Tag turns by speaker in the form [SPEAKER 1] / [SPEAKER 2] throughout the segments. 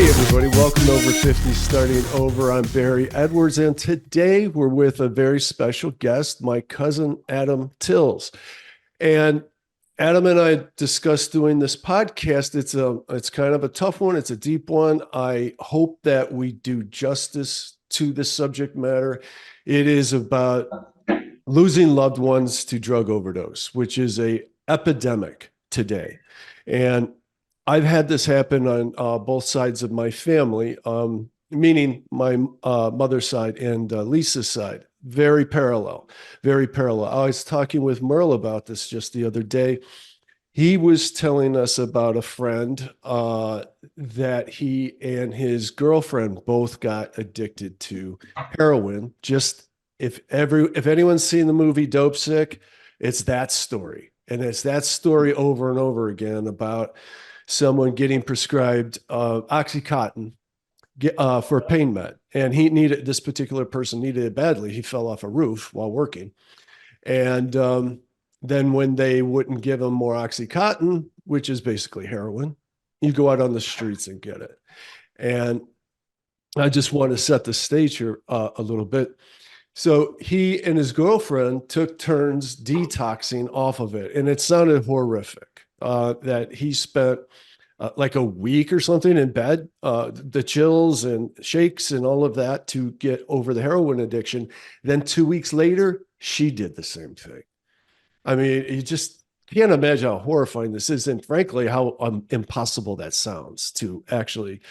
[SPEAKER 1] Everybody, welcome to Over 50 Starting Over. I'm Barry Edwards, and today we're with a very special guest, my cousin Adam Tills. And Adam and I discussed doing this podcast. It's kind of a tough one. It's a deep one. I hope that we do justice to the subject matter. It is about losing loved ones to drug overdose, which is a epidemic today. And I've had this happen on both sides of my family, meaning my mother's side and Lisa's side. Very parallel, very parallel. I was talking with Merle about this just the other day. He was telling us about a friend that he and his girlfriend both got addicted to heroin. Just if anyone's seen the movie Dope Sick, it's that story. And it's that story over and over again about someone getting prescribed Oxycontin for pain med. And this particular person needed it badly. He fell off a roof while working. And then when they wouldn't give him more Oxycontin, which is basically heroin, you go out on the streets and get it. And I just want to set the stage here a little bit. So he and his girlfriend took turns detoxing off of it. And it sounded horrific. That he spent like a week or something in bed, the chills and shakes and all of that to get over the heroin addiction. Then 2 weeks later, she did the same thing. I mean, you just can't imagine how horrifying this is. And frankly, how impossible that sounds to actually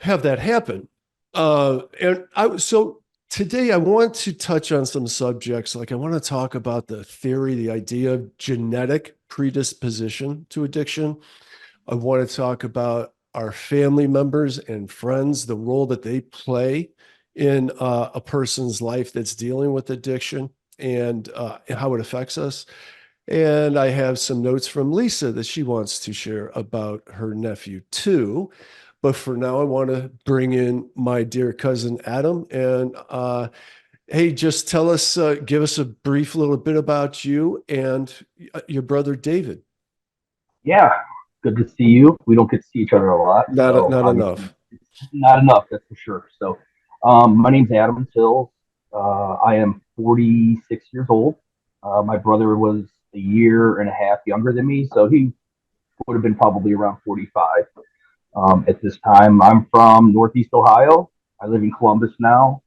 [SPEAKER 1] have that happen. So today I want to touch on some subjects. Like I want to talk about the theory, the idea of genetic predisposition to addiction. I want to talk about our family members and friends, the role that they play in a person's life that's dealing with addiction and how it affects us. And I have some notes from Lisa that she wants to share about her nephew too. But for now, I want to bring in my dear cousin Adam. And hey, just tell us, give us a brief little bit about you and your brother David.
[SPEAKER 2] Yeah, good to see you. We don't get to see each other a lot.
[SPEAKER 1] Not enough.
[SPEAKER 2] Not enough, that's for sure. So, my name's Adam Tills. I am 46 years old. My brother was a year and a half younger than me, so he would have been probably around 45 at this time. I'm from Northeast Ohio. I live in Columbus now.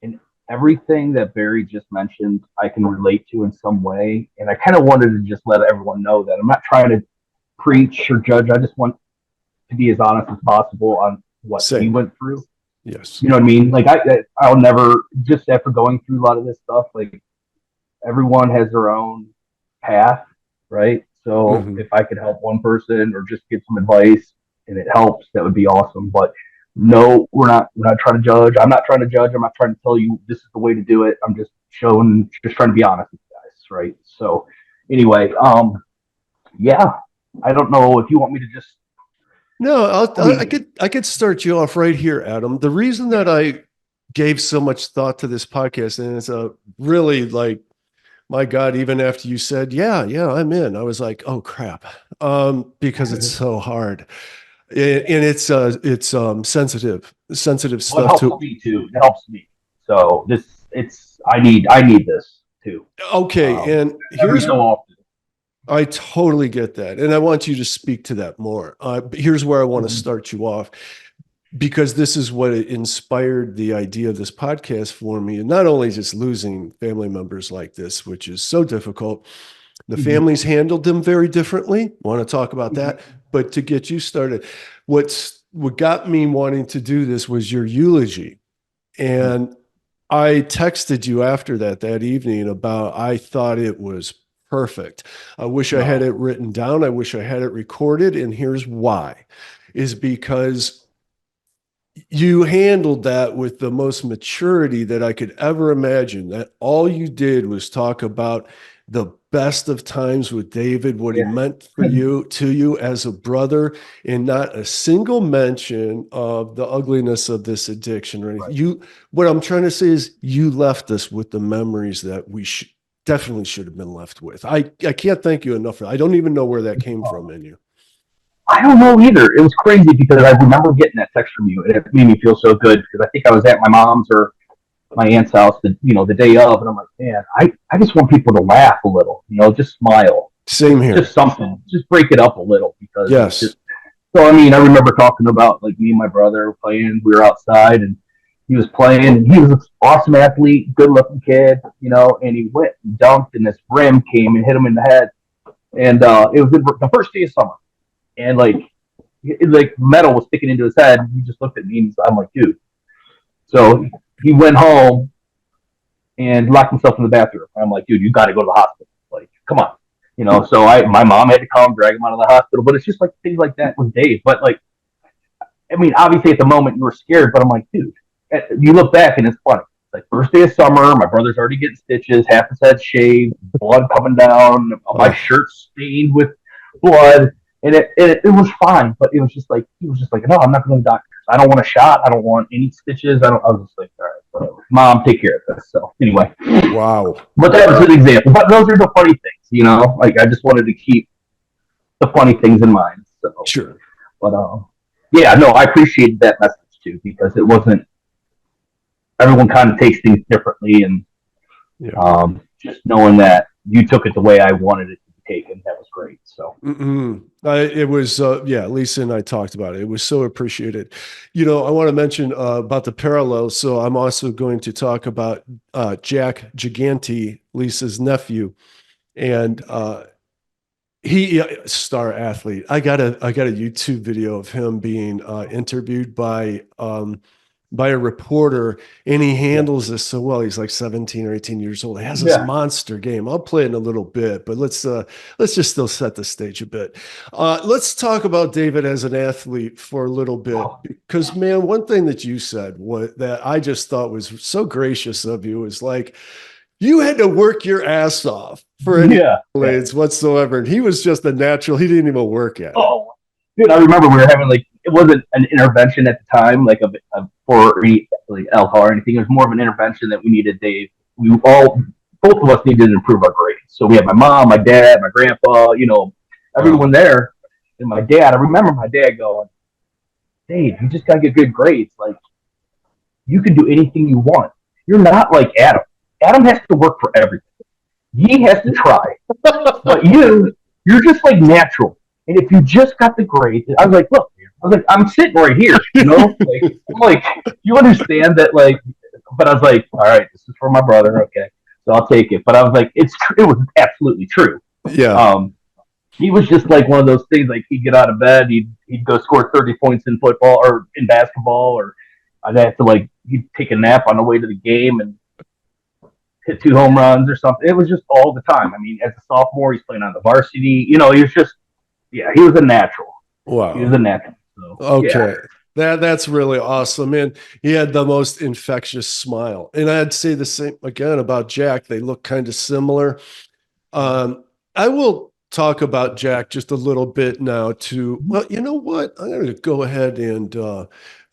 [SPEAKER 2] And everything that Barry just mentioned, I can relate to in some way. And I kind of wanted to just let everyone know that I'm not trying to preach or judge. I just want to be as honest as possible on what he went through.
[SPEAKER 1] Yes.
[SPEAKER 2] You know what I mean? Like I'll never, just after going through a lot of this stuff, like everyone has their own path, right? So if I could help one person or just get some advice and it helps, that would be awesome. But no, we're not trying to judge. I'm not trying to judge. I'm not trying to tell you this is the way to do it. I'm just trying to be honest with you guys, right? So anyway, yeah, I don't know if you want me to just.
[SPEAKER 1] No, I could start you off right here, Adam. The reason that I gave so much thought to this podcast, and it's a really like, my God, even after you said, yeah, I'm in, I was like, oh crap, because it's so hard. And it's sensitive stuff.
[SPEAKER 2] Well, it helps me too. It helps me. So I need this too.
[SPEAKER 1] Okay, and
[SPEAKER 2] here's so often.
[SPEAKER 1] I totally get that, and I want you to speak to that more. Here's where I want to start you off, because this is what inspired the idea of this podcast for me, and not only just losing family members like this, which is so difficult. The families handled them very differently. Want to talk about that? But to get you started, what got me wanting to do this was your eulogy. And I texted you after that evening about, I thought it was perfect. I wish I had it written down. I wish I had it recorded. And here's why, is because you handled that with the most maturity that I could ever imagine. That all you did was talk about the best of times with David, what he meant for you, to you as a brother, and not a single mention of the ugliness of this addiction or anything. What I'm trying to say is you left us with the memories that we definitely should have been left with. I can't thank you enough for that. I don't even know where that came from in you.
[SPEAKER 2] I don't know either. It was crazy because I remember getting that text from you, and it made me feel so good because I think I was at my mom's or my aunt's house the day of, and I'm like, man, I just want people to laugh a little, just smile,
[SPEAKER 1] Same
[SPEAKER 2] just
[SPEAKER 1] here.
[SPEAKER 2] something, just break it up a little because it's
[SPEAKER 1] Yes.
[SPEAKER 2] just. So I mean, I remember talking about like me and my brother playing. We were outside and he was playing, and he was an awesome athlete, good looking kid, and he went and dunked, and this rim came and hit him in the head, and it was the first day of summer, and like metal was sticking into his head. And he just looked at me, and I'm like, dude. So he went home and locked himself in the bathroom. I'm like, dude, you got to go to the hospital. Like, come on. So my mom had to come drag him out of the hospital, but it's just like things like that with Dave. But like, I mean, obviously at the moment you were scared, but I'm like, dude, you look back and it's funny. It's like first day of summer, my brother's already getting stitches, half his head shaved, blood coming down, my
[SPEAKER 1] Oh,
[SPEAKER 2] shirt stained with blood, and it was fine, but it was just like he was just like, no, I'm not going to the doctors. I don't want a shot. I don't want any stitches. I was just like, all right, whatever. Mom, take care of this. So anyway,
[SPEAKER 1] wow.
[SPEAKER 2] but that was an example. But those are the funny things. Like I just wanted to keep the funny things in mind. So,
[SPEAKER 1] Sure.
[SPEAKER 2] but yeah, no, I appreciated that message too because it wasn't everyone kind of takes things differently, and
[SPEAKER 1] Yeah.
[SPEAKER 2] just knowing that you took it the way I wanted it to be taken, that was great. So
[SPEAKER 1] It was, yeah, Lisa and I talked about it. It was so appreciated. I want to mention about the parallels. So I'm also going to talk about Jack Gigante, Lisa's nephew, and he star athlete. I got a YouTube video of him being interviewed by a reporter, and he
[SPEAKER 2] yeah,
[SPEAKER 1] handles this so well. He's like 17 or 18 years old. He has this
[SPEAKER 2] yeah.
[SPEAKER 1] monster game. I'll play it in a little bit, but let's just still set the stage a bit. Let's talk about David as an athlete for a little bit,
[SPEAKER 2] Oh,
[SPEAKER 1] because man, one thing that you said that I just thought was so gracious of you is like you had to work your ass off for any
[SPEAKER 2] yeah, yeah.
[SPEAKER 1] accolades whatsoever, and he was just a natural. He didn't even work at it.
[SPEAKER 2] Oh, dude, I remember we were having like it wasn't an intervention at the time, like for any like alcohol or anything. It was more of an intervention that we needed. Dave, we all both of us needed to improve our grades. So we had my mom, my dad, my grandpa,
[SPEAKER 1] Wow.
[SPEAKER 2] everyone there, and my dad. I remember my dad going, "Dave, you just gotta get good grades. Like you can do anything you want. You're not like Adam. Adam has to work for everything. He has to try. But you're just like natural. And if you just got the grades, I was like, look, I'm sitting right here. I'm like, you understand that, like, but I was like, all right, this is for my brother, okay, so I'll take it. But I was like, it was absolutely true.
[SPEAKER 1] Yeah.
[SPEAKER 2] Um, he was just like one of those things. Like he'd get out of bed, he'd go score 30 points in football or in basketball, or I'd have to like he'd take a nap on the way to the game and hit 2 home runs or something. It was just all the time. I mean, as a sophomore, he's playing on the varsity. He was just, yeah, he was a natural. He was
[SPEAKER 1] Wow.
[SPEAKER 2] a natural. So, yeah.
[SPEAKER 1] Okay. That's really awesome. And he had the most infectious smile. And I'd say the same again about Jack. They look kind of similar. Um, I will talk about Jack just a little bit now to, well, you know what? I'm going to go ahead and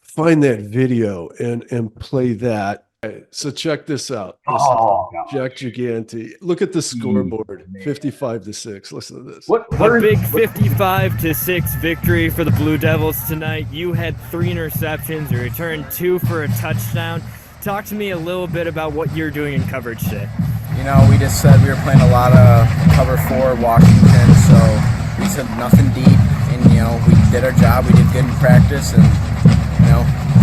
[SPEAKER 1] find that video and play that. Okay, so check this out. Listen to
[SPEAKER 2] Oh,
[SPEAKER 1] Jack
[SPEAKER 2] gosh.
[SPEAKER 1] Gigante. Look at the
[SPEAKER 2] Jeez,
[SPEAKER 1] scoreboard,
[SPEAKER 2] man.
[SPEAKER 1] 55-6. Listen to this.
[SPEAKER 3] A
[SPEAKER 2] Where is,
[SPEAKER 3] big
[SPEAKER 2] what,
[SPEAKER 3] 55-6 victory for the Blue Devils tonight. You had 3 interceptions, you returned 2 for a touchdown. Talk to me a little bit about what you're doing in coverage today.
[SPEAKER 4] We just said we were playing a lot of cover 4 Washington, so we said nothing deep, and we did our job. We did good in practice, and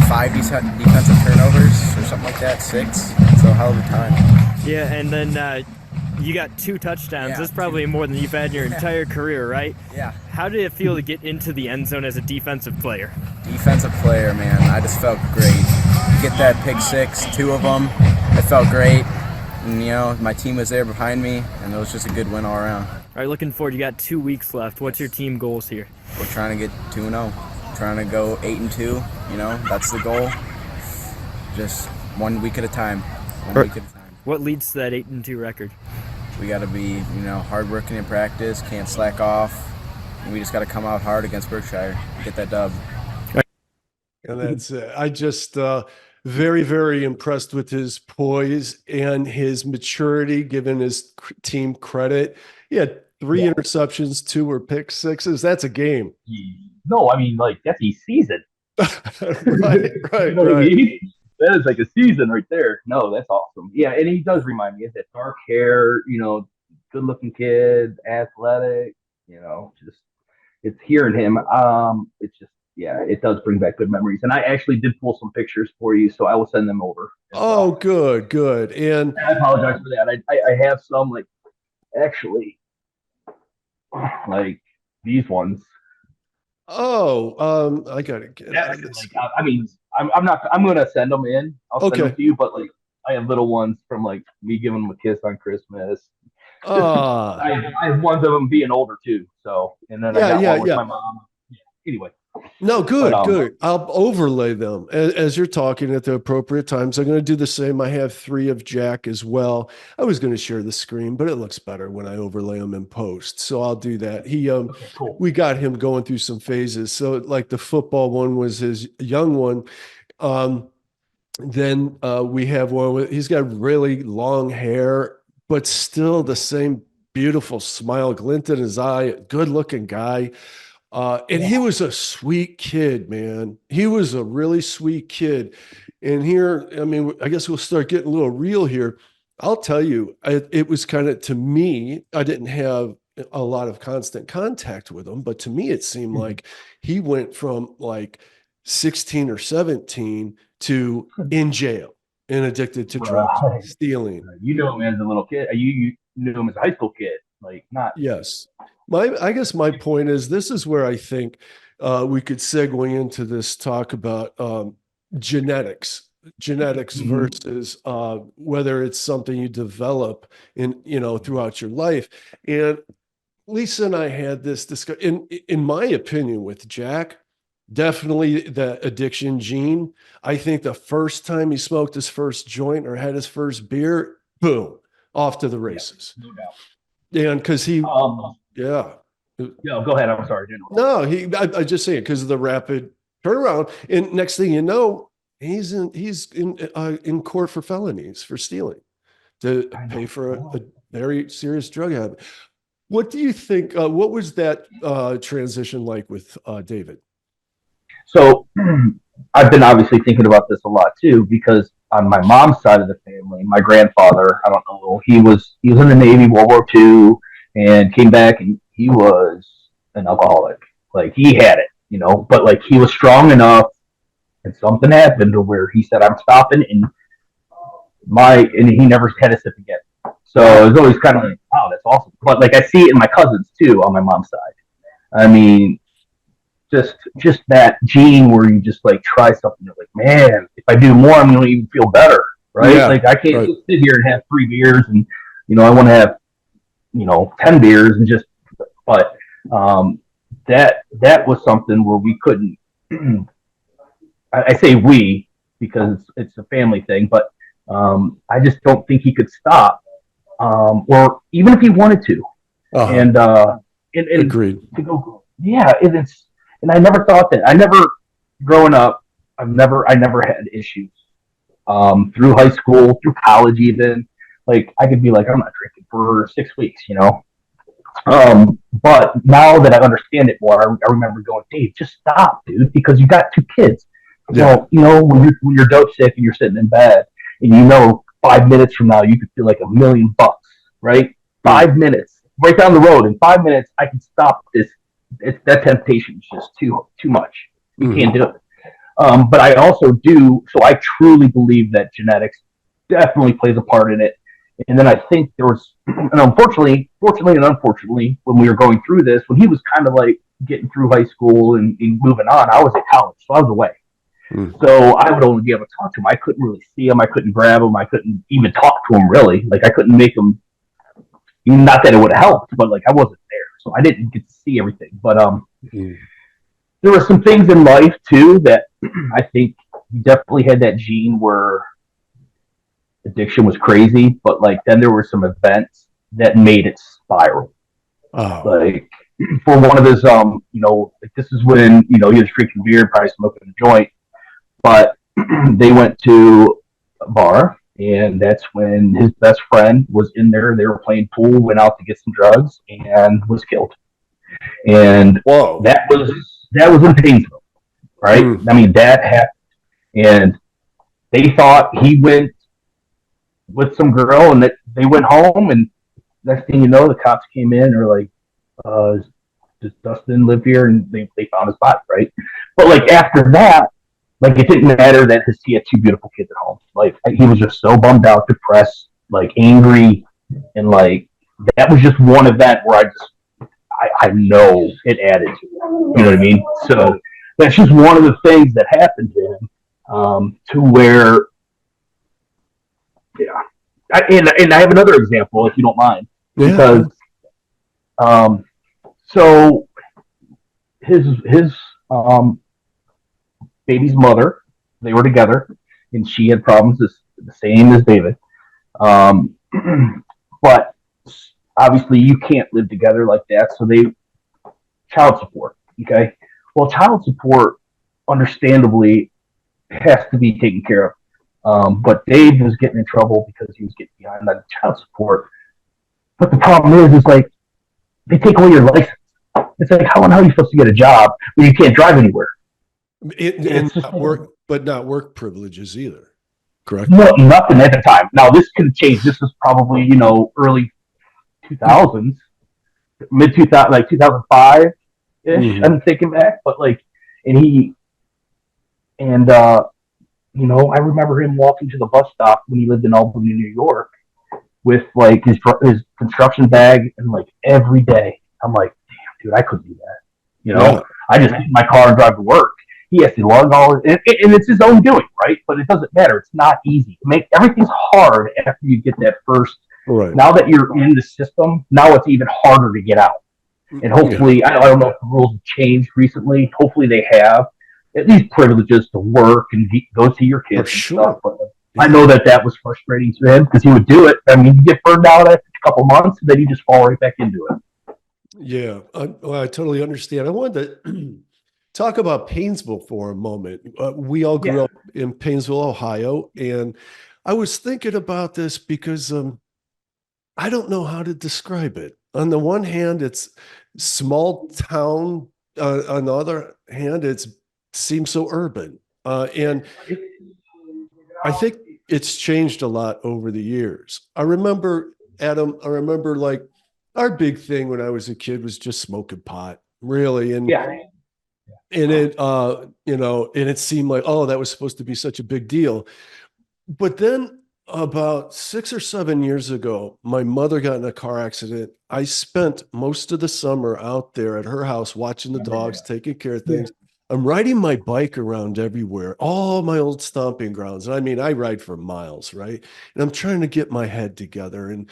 [SPEAKER 4] 5 defensive turnovers or something like that, 6. So hell of a time.
[SPEAKER 3] Yeah, and then you got 2 touchdowns.
[SPEAKER 4] Yeah,
[SPEAKER 3] That's probably more than you've had in your entire career, right?
[SPEAKER 4] Yeah.
[SPEAKER 3] How did it feel to get into the end zone as a defensive player?
[SPEAKER 4] Defensive player, man. I just felt great. Get that pick 6, 2 of them. It felt great. And, my team was there behind me, and it was just a good win all around.
[SPEAKER 3] All right, looking forward. You got 2 weeks left. What's your team goals here?
[SPEAKER 4] We're trying to get 2-0. Trying to go 8-2. That's the goal. Just 1 week at a time. 1 week at a time.
[SPEAKER 3] What leads to that 8-2 record?
[SPEAKER 4] We got to be, hardworking in practice. Can't slack off. And we just got to come out hard against Berkshire. Get that dub.
[SPEAKER 1] And that's it. I just very, very impressed with his poise and his maturity, given his team credit. He had three interceptions, 2 were pick sixes. That's a game.
[SPEAKER 2] No, I mean, like, that's a season.
[SPEAKER 1] Right.
[SPEAKER 2] You know what I mean? That is like a season right there. No, that's awesome. Yeah, and he does remind me of that dark hair, good looking kid, athletic, just it's hearing him. It's just, yeah, it does bring back good memories. And I actually did pull some pictures for you, so I will send them over.
[SPEAKER 1] Oh, good. And
[SPEAKER 2] I apologize for that. I have some, like, actually, like these ones.
[SPEAKER 1] I gotta get
[SPEAKER 2] this. Like, I mean, I'm gonna send them in. I'll send them to you, but like I have little ones from like me giving them a kiss on Christmas. I have ones of them being older too. So, and then I got one with my mom. Anyway.
[SPEAKER 1] No, good. I'll overlay them as you're talking at the appropriate times. I'm going to do the same. I have 3 of Jack as well. I was going to share the screen, but it looks better when I overlay them in post. So I'll do that.
[SPEAKER 2] Cool.
[SPEAKER 1] We got him going through some phases. So like the football one was his young one. Then we have one he's got really long hair, but still the same beautiful smile, glint in his eye, good looking guy. He was a sweet kid, man. He was a really sweet kid. And here, I mean, I guess we'll start getting a little real here. I'll tell you, it was kind of, to me, I didn't have a lot of constant contact with him, but to me, it seemed like he went from like 16 or 17 to in jail and addicted to drugs, stealing.
[SPEAKER 2] You know him as a little kid. You knew him as a high school kid, like not.
[SPEAKER 1] Yes. I guess my point is, this is where I think we could segue into this talk about genetics versus whether it's something you develop throughout your life. And Lisa and I had this discussion. In my opinion, with Jack, definitely the addiction gene. I think the first time he smoked his first joint or had his first beer, boom, off to the races.
[SPEAKER 2] Yeah, no doubt.
[SPEAKER 1] And because he.
[SPEAKER 2] Yeah, go ahead. I'm sorry.
[SPEAKER 1] No, I just say it because of the rapid turnaround. And next thing you know, he's in court for felonies for stealing to pay for a very serious drug habit. What do you think? What was that transition like with David?
[SPEAKER 2] So I've been obviously thinking about this a lot too, because on my mom's side of the family, my grandfather, I don't know, he was in the Navy, World War II. And came back and he was an alcoholic. Like he had it, but like he was strong enough and something happened to where he said, I'm stopping, and he never had a sip again. So it was always kind of like, wow, that's awesome. But like I see it in my cousins too on my mom's side. I mean, just that gene where you just like try something, you're like, man, if I do more, I'm gonna even feel better. Right? Yeah, like I can't just sit here and have 3 beers and I want to have 10 beers and just, but that was something where we couldn't, I say we, because it's a family thing, but I just don't think he could stop, or even if he wanted to. And
[SPEAKER 1] agreed.
[SPEAKER 2] To go, yeah, and I never thought that. Growing up, I never had issues, through high school, through college even. Like I could be like, I'm not drinking for 6 weeks, but now that I understand it more, I remember going, Dave, just stop, dude, because you got 2 kids. Yeah. Well, when you're dope sick and you're sitting in bed and 5 minutes from now you could feel like $1 million, right? 5 minutes, right down the road. In 5 minutes, I can stop this. That temptation is just too much. You can't do it. But I also do. So I truly believe that genetics definitely plays a part in it. And then I think there was, and fortunately and unfortunately, when we were going through this, when he was kind of like getting through high school and moving on, I was at college, so I was away. So I would only be able to talk to him. I couldn't really see him. I couldn't grab him. I couldn't even talk to him, really. Like I couldn't make him, not that it would have helped, but like I wasn't there. So I didn't get to see everything. But there were some things in life too that I think he definitely had that gene where addiction was crazy, but like then there were some events that made it spiral. Like for one of his like this is when he was drinking beer, probably smoking a joint, but they went to a bar And that's when his best friend was in there. They were playing pool, went out to get some drugs, and was killed. And
[SPEAKER 1] Whoa.
[SPEAKER 2] that was in Painesville, right? I mean, that happened, and they thought he went with some girl, and that they went home. And next thing you know, the cops came in, or like, does Dustin live here? And they found his body, right? But like after that, like it didn't matter that he had two beautiful kids at home. Like he was just so bummed out, depressed, like angry, and like that was just one event where I know it added to it. You know what I mean? So that's just one of the things that happened to him, to where, yeah. And I have another example, if you don't mind, because so his baby's mother, they were together, and she had problems the same as David. But obviously you can't live together like that, so they child support. Okay, well, child support, understandably, has to be taken care of. But Dave was getting in trouble because he was getting behind on child support. But the problem is like they take away your license. It's like how are you supposed to get a job when you can't drive anywhere?
[SPEAKER 1] And not work, but not work privileges either. Correct?
[SPEAKER 2] No, nothing at the time. Now this could change. This was probably early 2000s, mid 2000, like 2005 ish. I'm thinking back, but like, I remember him walking to the bus stop when he lived in Albany, New York, with like his construction bag, and like every day, I'm like, damn, dude, I couldn't do that. I just get in my car and drive to work. He has to lug all, and it's his own doing, right? But it doesn't matter. It's not easy. Everything's hard after you get that first. Right. Now that you're in the system, now it's even harder to get out. And hopefully, I don't know if the rules have changed recently. Hopefully, they have at least privileges to work and go see your kids. For sure. Stuff. But I know that was frustrating to him because he would do it. I mean, you get burned out after a couple months, and then you just fall right back into it.
[SPEAKER 1] Yeah, I totally understand. I wanted to talk about Painesville for a moment. We all grew up in Painesville, Ohio, and I was thinking about this because I don't know how to describe it. On the one hand, it's small town. On the other hand, it seems so urban. And I think it's changed a lot over the years. I remember, Adam, like our big thing when I was a kid was just smoking pot, really. And it, and it seemed like, oh, that was supposed to be such a big deal. But then about 6 or 7 years ago, my mother got in a car accident. I spent most of the summer out there at her house watching the dogs, taking care of things. I'm riding my bike around everywhere, all my old stomping grounds. I mean, I ride for miles, right? And I'm trying to get my head together and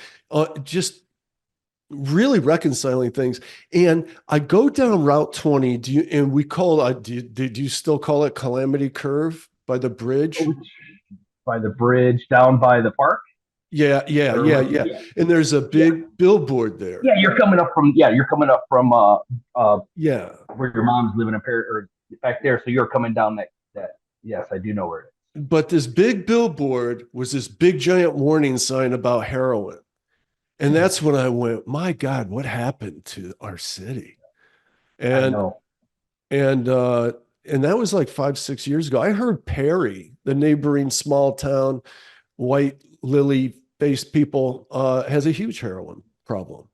[SPEAKER 1] just really reconciling things. And I go down Route 20. Do you still call it Calamity Curve by the bridge?
[SPEAKER 2] By the bridge down by the park.
[SPEAKER 1] Yeah. And there's a big billboard there.
[SPEAKER 2] Yeah, you're coming up from where your mom's living or back there. So you're coming down that. Yes, I do know where it is.
[SPEAKER 1] But this big billboard was this big giant warning sign about heroin. And that's when I went, my God, what happened to our city? And that was like 5-6 years ago. I heard Perry, the neighboring small town, white lily-based people, has a huge heroin problem.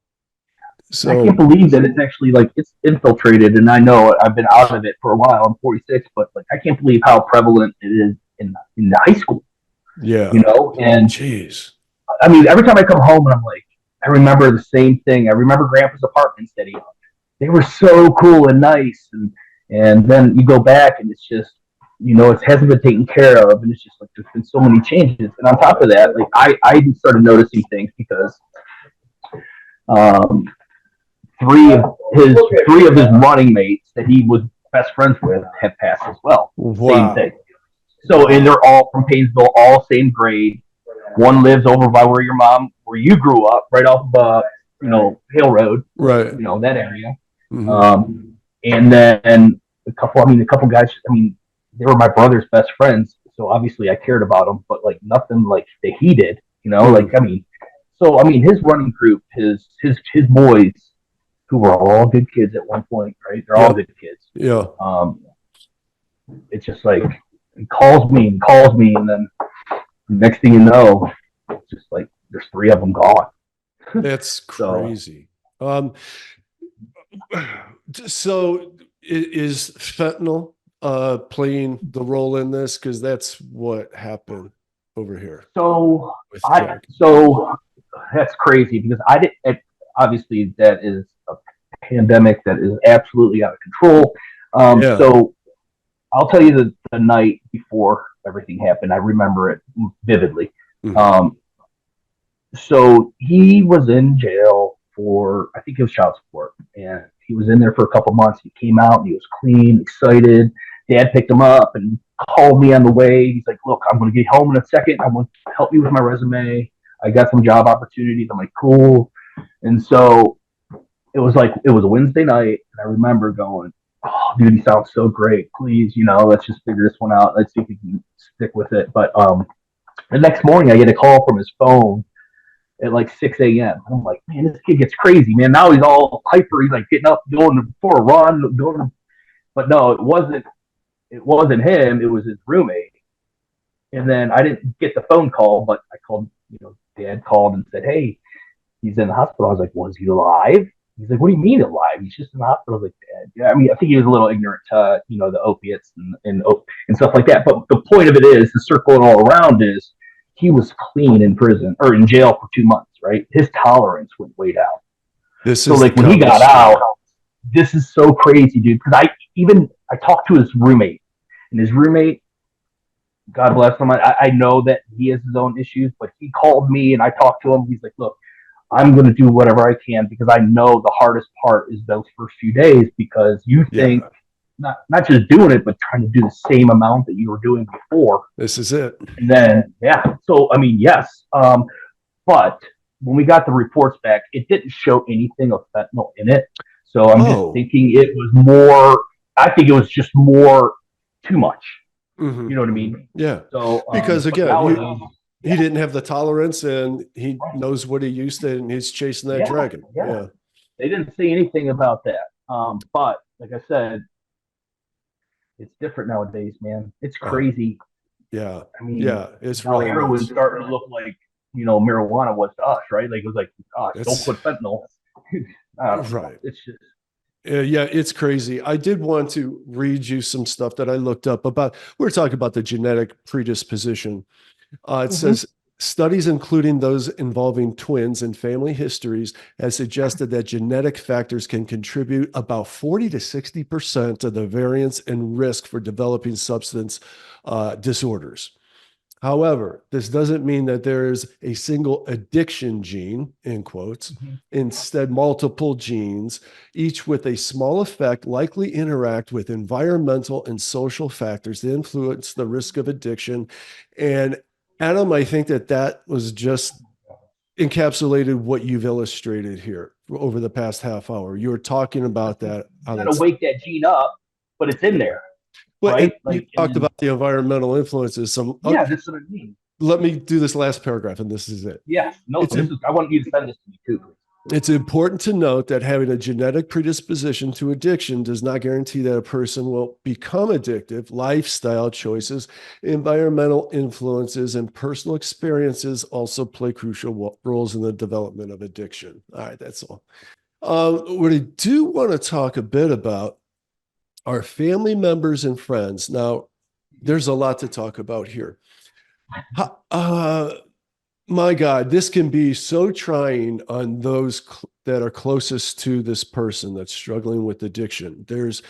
[SPEAKER 1] So
[SPEAKER 2] I can't believe that it's actually like it's infiltrated. And I know I've been out of it for a while. I'm 46, but like I can't believe how prevalent it is in the high school.
[SPEAKER 1] Yeah,
[SPEAKER 2] And
[SPEAKER 1] jeez,
[SPEAKER 2] I mean, every time I come home and I'm like, I remember the same thing. I remember Grandpa's apartments that he owned. They were so cool and nice, and then you go back and it's just, it hasn't been taken care of, and it's just like there's been so many changes. And on top of that, like I started noticing things because three of his running mates that he was best friends with have passed as well.
[SPEAKER 1] Wow.
[SPEAKER 2] Same thing. So, and they're all from Painesville, all same grade. One lives over by where you grew up, right off Hill Road,
[SPEAKER 1] right?
[SPEAKER 2] That area. Mm-hmm. And then a couple guys. I mean, they were my brother's best friends. So obviously I cared about him, but like nothing like that he did, like, I mean, so, I mean, his running group, his boys, who were all good kids at one point, right? They're all good kids.
[SPEAKER 1] Yeah.
[SPEAKER 2] It's just like, he calls me, and then next thing you know, it's just like there's 3 of them gone.
[SPEAKER 1] That's crazy. So is fentanyl playing the role in this? Because that's what happened over here.
[SPEAKER 2] So that's crazy, because I didn't. Obviously, that is a pandemic that is absolutely out of control. So I'll tell you the night before everything happened, I remember it vividly. So he was in jail for, I think it was child support, and he was in there for a couple months. He came out and he was clean, excited. Dad picked him up and called me on the way. He's like, look, I'm going to get home in a second. I'm going to help you with my resume. I got some job opportunities. I'm like, cool. And so it was a Wednesday night, and I remember going, oh, dude, he sounds so great. Please, let's just figure this one out. Let's see if we can stick with it. But the next morning, I get a call from his phone at like 6 a.m. I'm like, man, this kid gets crazy, man. Now he's all hyper. He's like getting up, going for a run, but no, it wasn't him. It was his roommate. And then I didn't get the phone call, but I called, Dad called and said, hey, he's in the hospital. I was like, was he alive? He's like, what do you mean alive? He's just in the hospital. I was like, Dad, yeah. I mean, I think he was a little ignorant to, the opiates and stuff like that. But the point of it is, the circle it all around is, he was clean in prison or in jail for 2 months, right? His tolerance went way down. So like when he got out, this is so crazy, dude. Because I talked to his roommate, and his roommate, God bless him, I know that he has his own issues, but he called me and I talked to him. He's like, look, I'm going to do whatever I can, because I know the hardest part is those first few days, because you think not just doing it, but trying to do the same amount that you were doing before.
[SPEAKER 1] This is it.
[SPEAKER 2] And then, so, I mean, yes. But when we got the reports back, it didn't show anything of fentanyl in it. So I'm just thinking it was more, I think it was just more too much. You know what I mean?
[SPEAKER 1] Yeah.
[SPEAKER 2] So,
[SPEAKER 1] because again, he didn't have the tolerance, and he knows what he used to, and he's chasing that dragon. Yeah.
[SPEAKER 2] They didn't say anything about that. But like I said, it's different nowadays, man. It's crazy.
[SPEAKER 1] Yeah.
[SPEAKER 2] I mean,
[SPEAKER 1] it's
[SPEAKER 2] now
[SPEAKER 1] really
[SPEAKER 2] heroin's starting to look like, marijuana was to us, right? Like, it was like, don't put fentanyl.
[SPEAKER 1] Right.
[SPEAKER 2] It's just.
[SPEAKER 1] It's crazy. I did want to read you some stuff that I looked up about. We're talking about the genetic predisposition. It says studies, including those involving twins and family histories, has suggested that genetic factors can contribute about 40 to 60% of the variance and risk for developing substance disorders. However, this doesn't mean that there is a single addiction gene, in quotes. Instead, multiple genes, each with a small effect, likely interact with environmental and social factors that influence the risk of addiction. And Adam, I think that was just encapsulated what you've illustrated here over the past half hour. You were talking about that.
[SPEAKER 2] You got to wake that gene up, but it's in there.
[SPEAKER 1] Well,
[SPEAKER 2] right?
[SPEAKER 1] You talked about the environmental influences.
[SPEAKER 2] That's what I mean.
[SPEAKER 1] Let me do this last paragraph, and this is it.
[SPEAKER 2] Yeah, no, I want you to send this to me too.
[SPEAKER 1] It's important to note that having a genetic predisposition to addiction does not guarantee that a person will become addictive. Lifestyle choices, environmental influences, and personal experiences also play crucial roles in the development of addiction. All right, that's all. What I do want to talk a bit about are family members and friends. Now, there's a lot to talk about here. My God, this can be so trying on those that are closest to this person that's struggling with addiction. There's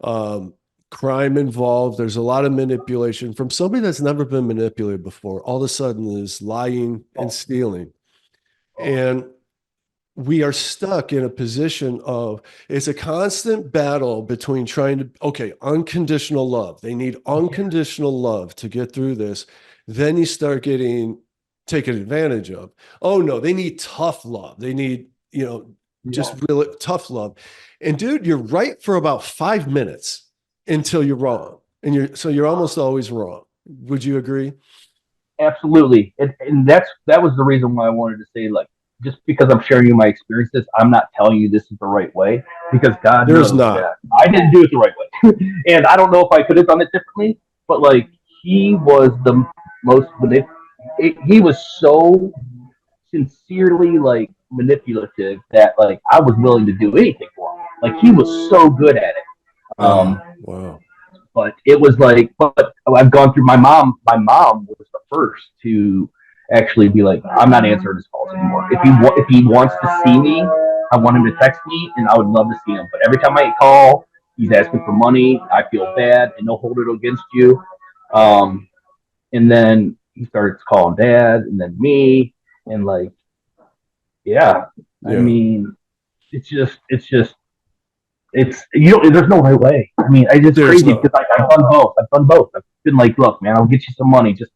[SPEAKER 1] crime involved. There's a lot of manipulation from somebody that's never been manipulated before. All of a sudden is lying and stealing. And we are stuck in a position of, it's a constant battle between unconditional love. They need unconditional love to get through this. Then you start getting taken advantage of. Oh no, they need tough love. They need, just really tough love. And dude, you're right for about 5 minutes until you're wrong. And you're almost always wrong. Would you agree?
[SPEAKER 2] Absolutely. And that was the reason why I wanted to say, like, just because I'm sharing you my experiences, I'm not telling you this is the right way, because God
[SPEAKER 1] There's
[SPEAKER 2] knows
[SPEAKER 1] not.
[SPEAKER 2] that I didn't do it the right way. And I don't know if I could have done it differently, but like, he was the most he was so sincerely like manipulative that like I was willing to do anything for him. Like, he was so good at it.
[SPEAKER 1] Oh, wow.
[SPEAKER 2] But it was like, but I've gone through my mom. My mom was the first to actually be like, I'm not answering his calls anymore. If he wants to see me, I want him to text me, and I would love to see him. But every time I call, he's asking for money. I feel bad, and they'll hold it against you. Um, and then he starts calling dad, and then me, and like, yeah. I
[SPEAKER 1] Yeah.
[SPEAKER 2] mean, it's you know, there's no right way. I mean, it's
[SPEAKER 1] There's
[SPEAKER 2] crazy
[SPEAKER 1] no.
[SPEAKER 2] because I've done both. I've done both. I've been like, look, man, I'll get you some money. Just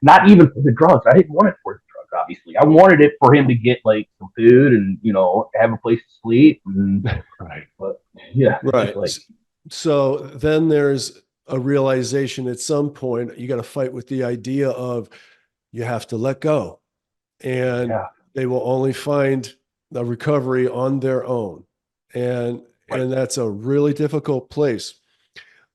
[SPEAKER 2] not even for the drugs. I didn't want it for the drugs, obviously. I wanted it for him to get like some food and, you know, have a place to sleep. And
[SPEAKER 1] Right.
[SPEAKER 2] but yeah,
[SPEAKER 1] Right.
[SPEAKER 2] like,
[SPEAKER 1] So then there's a realization at some point you got to fight with the idea of you have to let go, and
[SPEAKER 2] yeah,
[SPEAKER 1] they will only find a recovery on their own. And
[SPEAKER 2] right.
[SPEAKER 1] that's a really difficult place.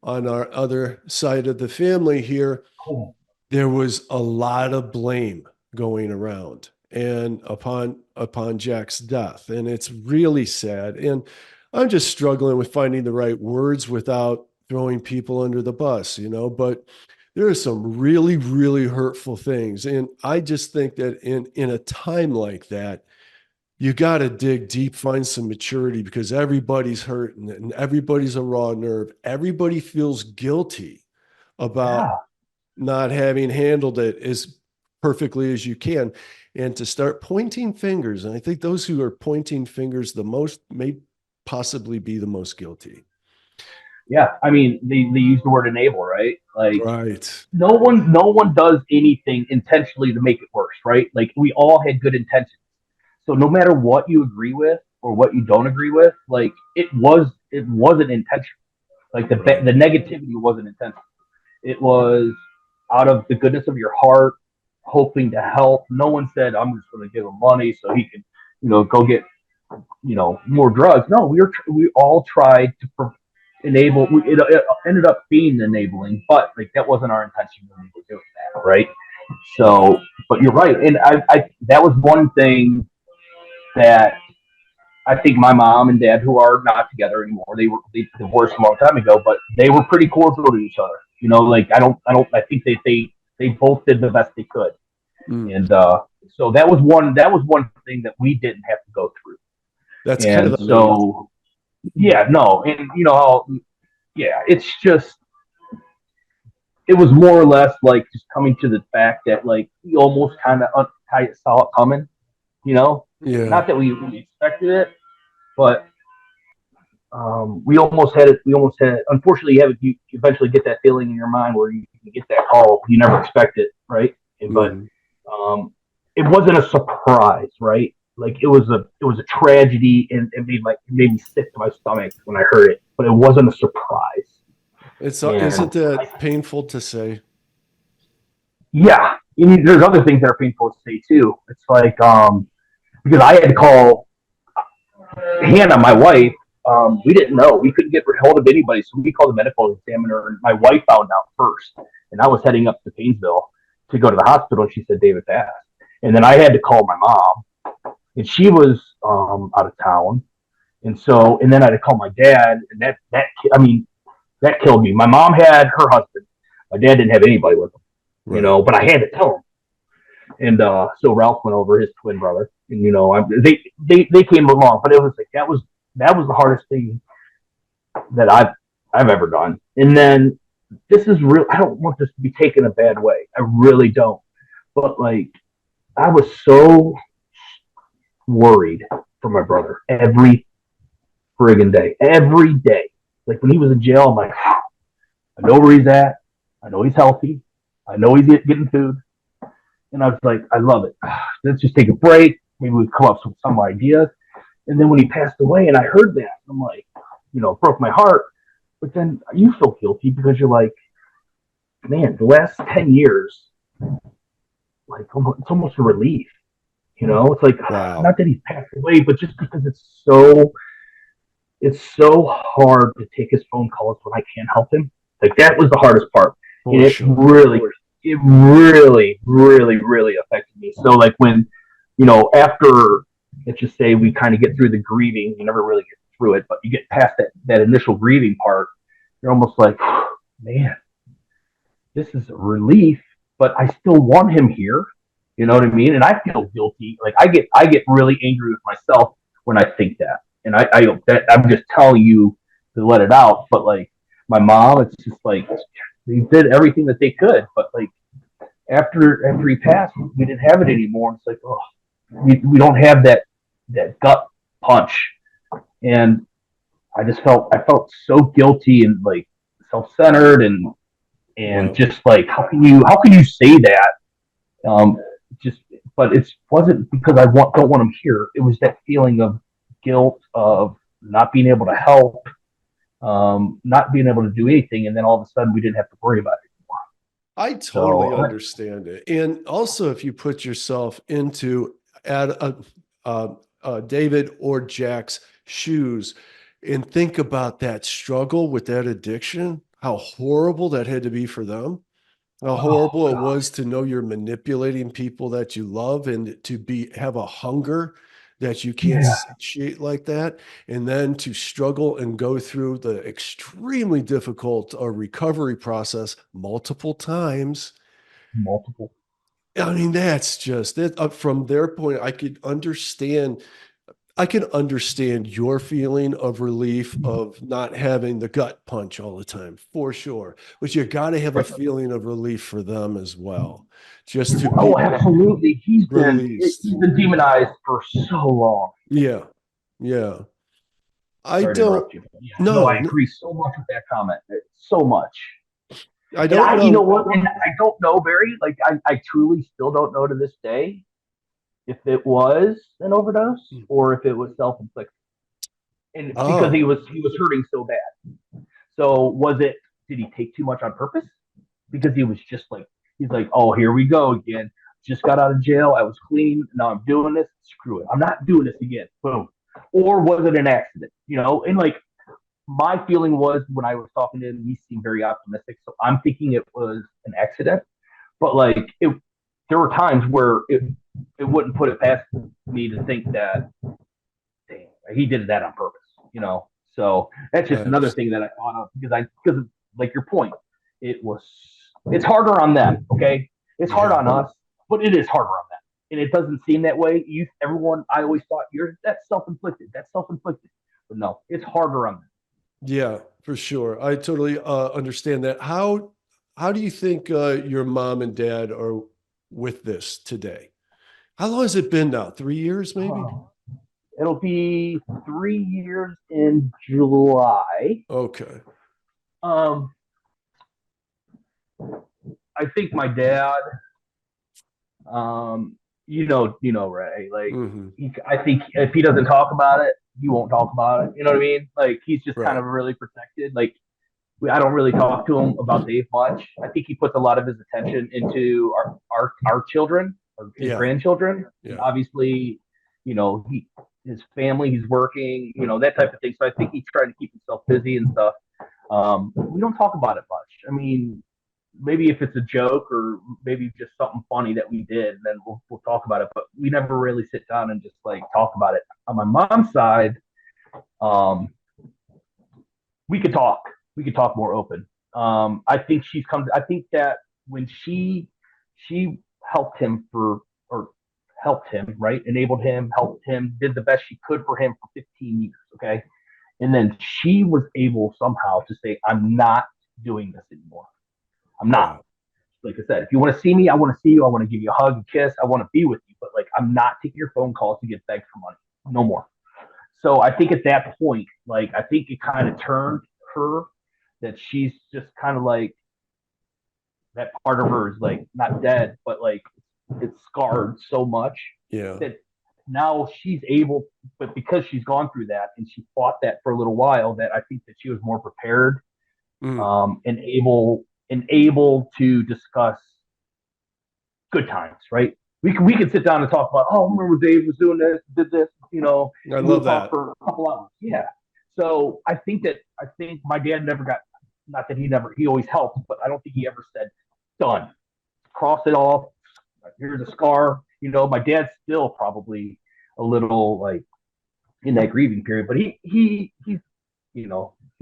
[SPEAKER 1] On our other side of the family here,
[SPEAKER 2] Cool.
[SPEAKER 1] there was a lot of blame going around and upon Jack's death, and it's really sad. And I'm just struggling with finding the right words without throwing people under the bus, but there are some really, really hurtful things. And I just think that in a time like that, you got to dig deep, find some maturity, because everybody's hurt and everybody's a raw nerve. Everybody feels guilty about
[SPEAKER 2] Yeah,
[SPEAKER 1] not having handled it as perfectly as you can, and to start pointing fingers. And I think those who are pointing fingers the most may possibly be the most guilty.
[SPEAKER 2] yeah. I mean, they use the word enable, right? Like,
[SPEAKER 1] Right.
[SPEAKER 2] no one does anything intentionally to make it worse, right? Like, we all had good intentions. So no matter what you agree with or what you don't agree with, like, it wasn't intentional. Like,
[SPEAKER 1] Right.
[SPEAKER 2] the negativity wasn't intentional. It was out of the goodness of your heart, hoping to help. No one said, I'm just going to give him money so he can, go get, more drugs. No, we all tried to enable. It ended up being enabling, but like, that wasn't our intention when we were doing that, right? So, but you're right, and I that was one thing that I think my mom and dad, who are not together anymore, they divorced a long time ago, but they were pretty cordial to each other. Like, I think they both did the best they could,
[SPEAKER 1] Mm.
[SPEAKER 2] and so that was one thing that we didn't have to go through,
[SPEAKER 1] That's kind of
[SPEAKER 2] and
[SPEAKER 1] amazing.
[SPEAKER 2] so yeah, no, and how, yeah, it's just, it was more or less like just coming to the fact that like we almost kind of saw it coming,
[SPEAKER 1] Yeah.
[SPEAKER 2] not that we expected it, but we almost had it. We almost had it. Unfortunately, you eventually get that feeling in your mind where you get that call. You never expect it, right? But
[SPEAKER 1] Mm.
[SPEAKER 2] um, it wasn't a surprise, right? Like, it was a tragedy, and it made me sick to my stomach when I heard it. But it wasn't a surprise. And
[SPEAKER 1] Isn't that painful to say?
[SPEAKER 2] yeah, there's other things that are painful to say too. It's like, because I had to call Hannah, my wife. We didn't know. We couldn't get hold of anybody, so we called the medical examiner, and my wife found out first. And I was heading up to Painesville to go to the hospital, and she said David passed. And then I had to call my mom, and she was out of town. And then I had to call my dad, and I mean, that killed me. My mom had her husband. My dad didn't have anybody with him,
[SPEAKER 1] Right.
[SPEAKER 2] but I had to tell him. And so Ralph went over, his twin brother, and they came along, but it was like that was the hardest thing that I've ever done. And then this is real. I don't want this to be taken a bad way. I really don't. But like, I was so worried for my brother every friggin' day, every day. Like, when he was in jail, I'm like, I know where he's at. I know he's healthy. I know he's getting food. And I was like, I love it. Let's just take a break. Maybe we come up with some ideas. And then when he passed away and I heard that, I'm like, it broke my heart. But then you feel guilty because you're like, man, the last 10 years, like it's almost a relief. It's like,
[SPEAKER 1] Wow.
[SPEAKER 2] not that he's passed away, but just because it's so hard to take his phone calls when I can't help him. Like that was the hardest part. And
[SPEAKER 1] For sure.
[SPEAKER 2] it really, really, really affected me. So like when, after, let's just say we kind of get through the grieving, you never really get through it, but you get past that initial grieving part, you're almost like, man, this is a relief, but I still want him here. You know what I mean? And I feel guilty. Like I get really angry with myself when I think that. And I'm just telling you to let it out. But like my mom, it's just like they did everything that they could. But like after he passed, we didn't have it anymore. It's like, oh, we don't have that gut punch. And I felt so guilty and like self-centered and
[SPEAKER 1] Wow.
[SPEAKER 2] just like how can you say that? Just but it wasn't because don't want him here. It was that feeling of guilt of not being able to help, not being able to do anything, and then all of a sudden we didn't have to worry about it anymore.
[SPEAKER 1] I totally
[SPEAKER 2] So
[SPEAKER 1] understand it. And also, if you put yourself into David or Jack's shoes and think about that struggle with that addiction, how horrible that had to be for them, how
[SPEAKER 2] oh
[SPEAKER 1] horrible it
[SPEAKER 2] god,
[SPEAKER 1] was to know you're manipulating people that you love and to have a hunger that you can't
[SPEAKER 2] yeah,
[SPEAKER 1] satiate like that, and then to struggle and go through the extremely difficult recovery process multiple times.
[SPEAKER 2] multiple.
[SPEAKER 1] I mean, that's just it. From their point, I can understand your feeling of relief of not having the gut punch all the time, for sure. But you got to have a feeling of relief for them as well, just to
[SPEAKER 2] Oh,
[SPEAKER 1] be
[SPEAKER 2] absolutely.
[SPEAKER 1] released.
[SPEAKER 2] He's been demonized for so long.
[SPEAKER 1] Yeah. Yeah. I
[SPEAKER 2] Sorry to
[SPEAKER 1] don't
[SPEAKER 2] interrupt you. Yeah, no, I
[SPEAKER 1] know.
[SPEAKER 2] agree so much with that comment. So much.
[SPEAKER 1] I
[SPEAKER 2] And
[SPEAKER 1] don't
[SPEAKER 2] you know
[SPEAKER 1] know.
[SPEAKER 2] what? And I don't know, Barry. Like I truly still don't know to this day if it was an overdose or if it was self-inflicted. And because
[SPEAKER 1] Oh,
[SPEAKER 2] he was hurting so bad. So was it? Did he take too much on purpose? Because he was just like he's like, oh, here we go again. Just got out of jail. I was clean. Now I'm doing this. Screw it. I'm not doing this again. Boom. Or was it an accident? And like my feeling was when I was talking to him, he seemed very optimistic. So I'm thinking it was an accident. But like there were times where it wouldn't put it past me to think that dang, he did that on purpose. So that's
[SPEAKER 1] I
[SPEAKER 2] just another
[SPEAKER 1] understand.
[SPEAKER 2] thing that I thought of because like your point, it's harder on them. Okay, it's hard
[SPEAKER 1] Yeah.
[SPEAKER 2] on us, but it is harder on them, and it doesn't seem that way. Everyone, I always thought that's self inflicted. That's self inflicted, but no, it's harder on them.
[SPEAKER 1] Yeah, for sure. I totally understand that. How do you think your mom and dad are with this today? How long has it been now? 3 years, maybe?
[SPEAKER 2] Oh, it'll be 3 years in July.
[SPEAKER 1] Okay.
[SPEAKER 2] Um, I think my dad, Ray. Like,
[SPEAKER 1] Hmm.
[SPEAKER 2] I think if he doesn't talk about it, he won't talk about it. You know what I mean? Like, he's just kind
[SPEAKER 1] Right.
[SPEAKER 2] of really protected. Like, I don't really talk to him about Dave much. I think he puts a lot of his attention into our children or his
[SPEAKER 1] Yeah.
[SPEAKER 2] grandchildren, and
[SPEAKER 1] Yeah.
[SPEAKER 2] obviously, his family, he's working, that type of thing. So I think he's trying to keep himself busy and stuff. We don't talk about it much. I mean, maybe if it's a joke or maybe just something funny that we did, then we'll talk about it. But we never really sit down and just like talk about it. On my mom's side, um, we could talk. We could talk more open. I think she's come. I think that when she helped him or helped him, right, enabled him, helped him, did the best she could for him for 15 years. Okay, and then she was able somehow to say, "I'm not doing this anymore. I'm not."
[SPEAKER 1] Wow.
[SPEAKER 2] Like I said, if you want to see me, I want to see you. I want to give you a hug, a kiss. I want to be with you. But like, I'm not taking your phone calls to get begged for money. No more. So I think at that point, like, I think it kind of turned her that she's just kind of like that part of her is like not dead, but like it's scarred so much
[SPEAKER 1] Yeah.
[SPEAKER 2] that now she's able, but because she's gone through that and she fought that for a little while, that I think that she was more prepared
[SPEAKER 1] Mm.
[SPEAKER 2] and able and able to discuss good times, right? We can sit down and talk about, oh, remember Dave was doing this, did this,
[SPEAKER 1] I
[SPEAKER 2] we'll
[SPEAKER 1] love
[SPEAKER 2] talk
[SPEAKER 1] that.
[SPEAKER 2] for a couple hours. Yeah. So I think my dad never got, not that he always helped, but I don't think he ever said, done, cross it off. Here's a scar. My dad's still probably a little like in that grieving period, but he's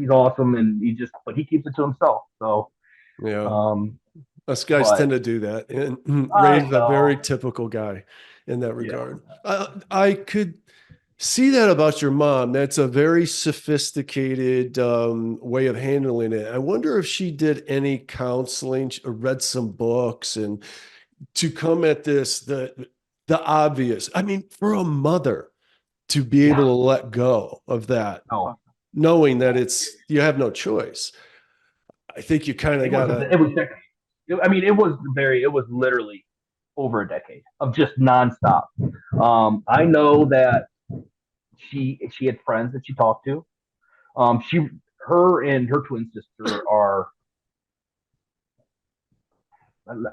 [SPEAKER 2] awesome, and but he keeps it to himself. So,
[SPEAKER 1] Yeah. Us guys
[SPEAKER 2] but
[SPEAKER 1] tend to do that. And
[SPEAKER 2] I
[SPEAKER 1] Ray's a very
[SPEAKER 2] know,
[SPEAKER 1] typical guy in that
[SPEAKER 2] yeah,
[SPEAKER 1] regard. I could see that about your mom. That's a very sophisticated way of handling it. I wonder if she did any counseling or read some books and to come at this, the obvious. I mean, for a mother to be able
[SPEAKER 2] yeah,
[SPEAKER 1] to let go of that,
[SPEAKER 2] no,
[SPEAKER 1] knowing that you have no choice. I think you kind of gotta.
[SPEAKER 2] it was decades. It was literally over a decade of just nonstop. I know that she had friends that she talked to. Her and her twin sister are,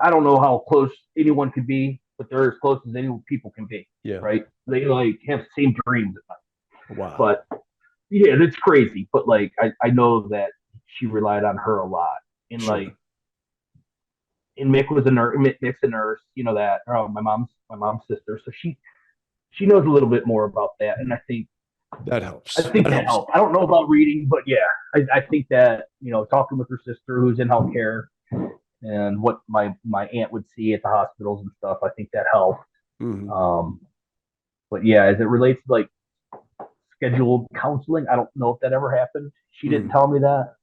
[SPEAKER 2] I don't know how close anyone could be, but they're as close as any people can be.
[SPEAKER 1] Yeah.
[SPEAKER 2] Right? They like have the same dreams at night.
[SPEAKER 1] Wow.
[SPEAKER 2] But yeah, that's crazy. But like, I know that she relied on her a lot, and
[SPEAKER 1] Sure.
[SPEAKER 2] like, and Mick was a nurse. Mick's a nurse. That. Oh, my mom's sister. So she knows a little bit more about that, and I think
[SPEAKER 1] that helps.
[SPEAKER 2] that helps. I don't know about reading, but yeah, I think that talking with her sister who's in healthcare and what my aunt would see at the hospitals and stuff, I think that helped.
[SPEAKER 1] Mm-hmm.
[SPEAKER 2] But yeah, as it relates to like scheduled counseling, I don't know if that ever happened. She didn't tell me that.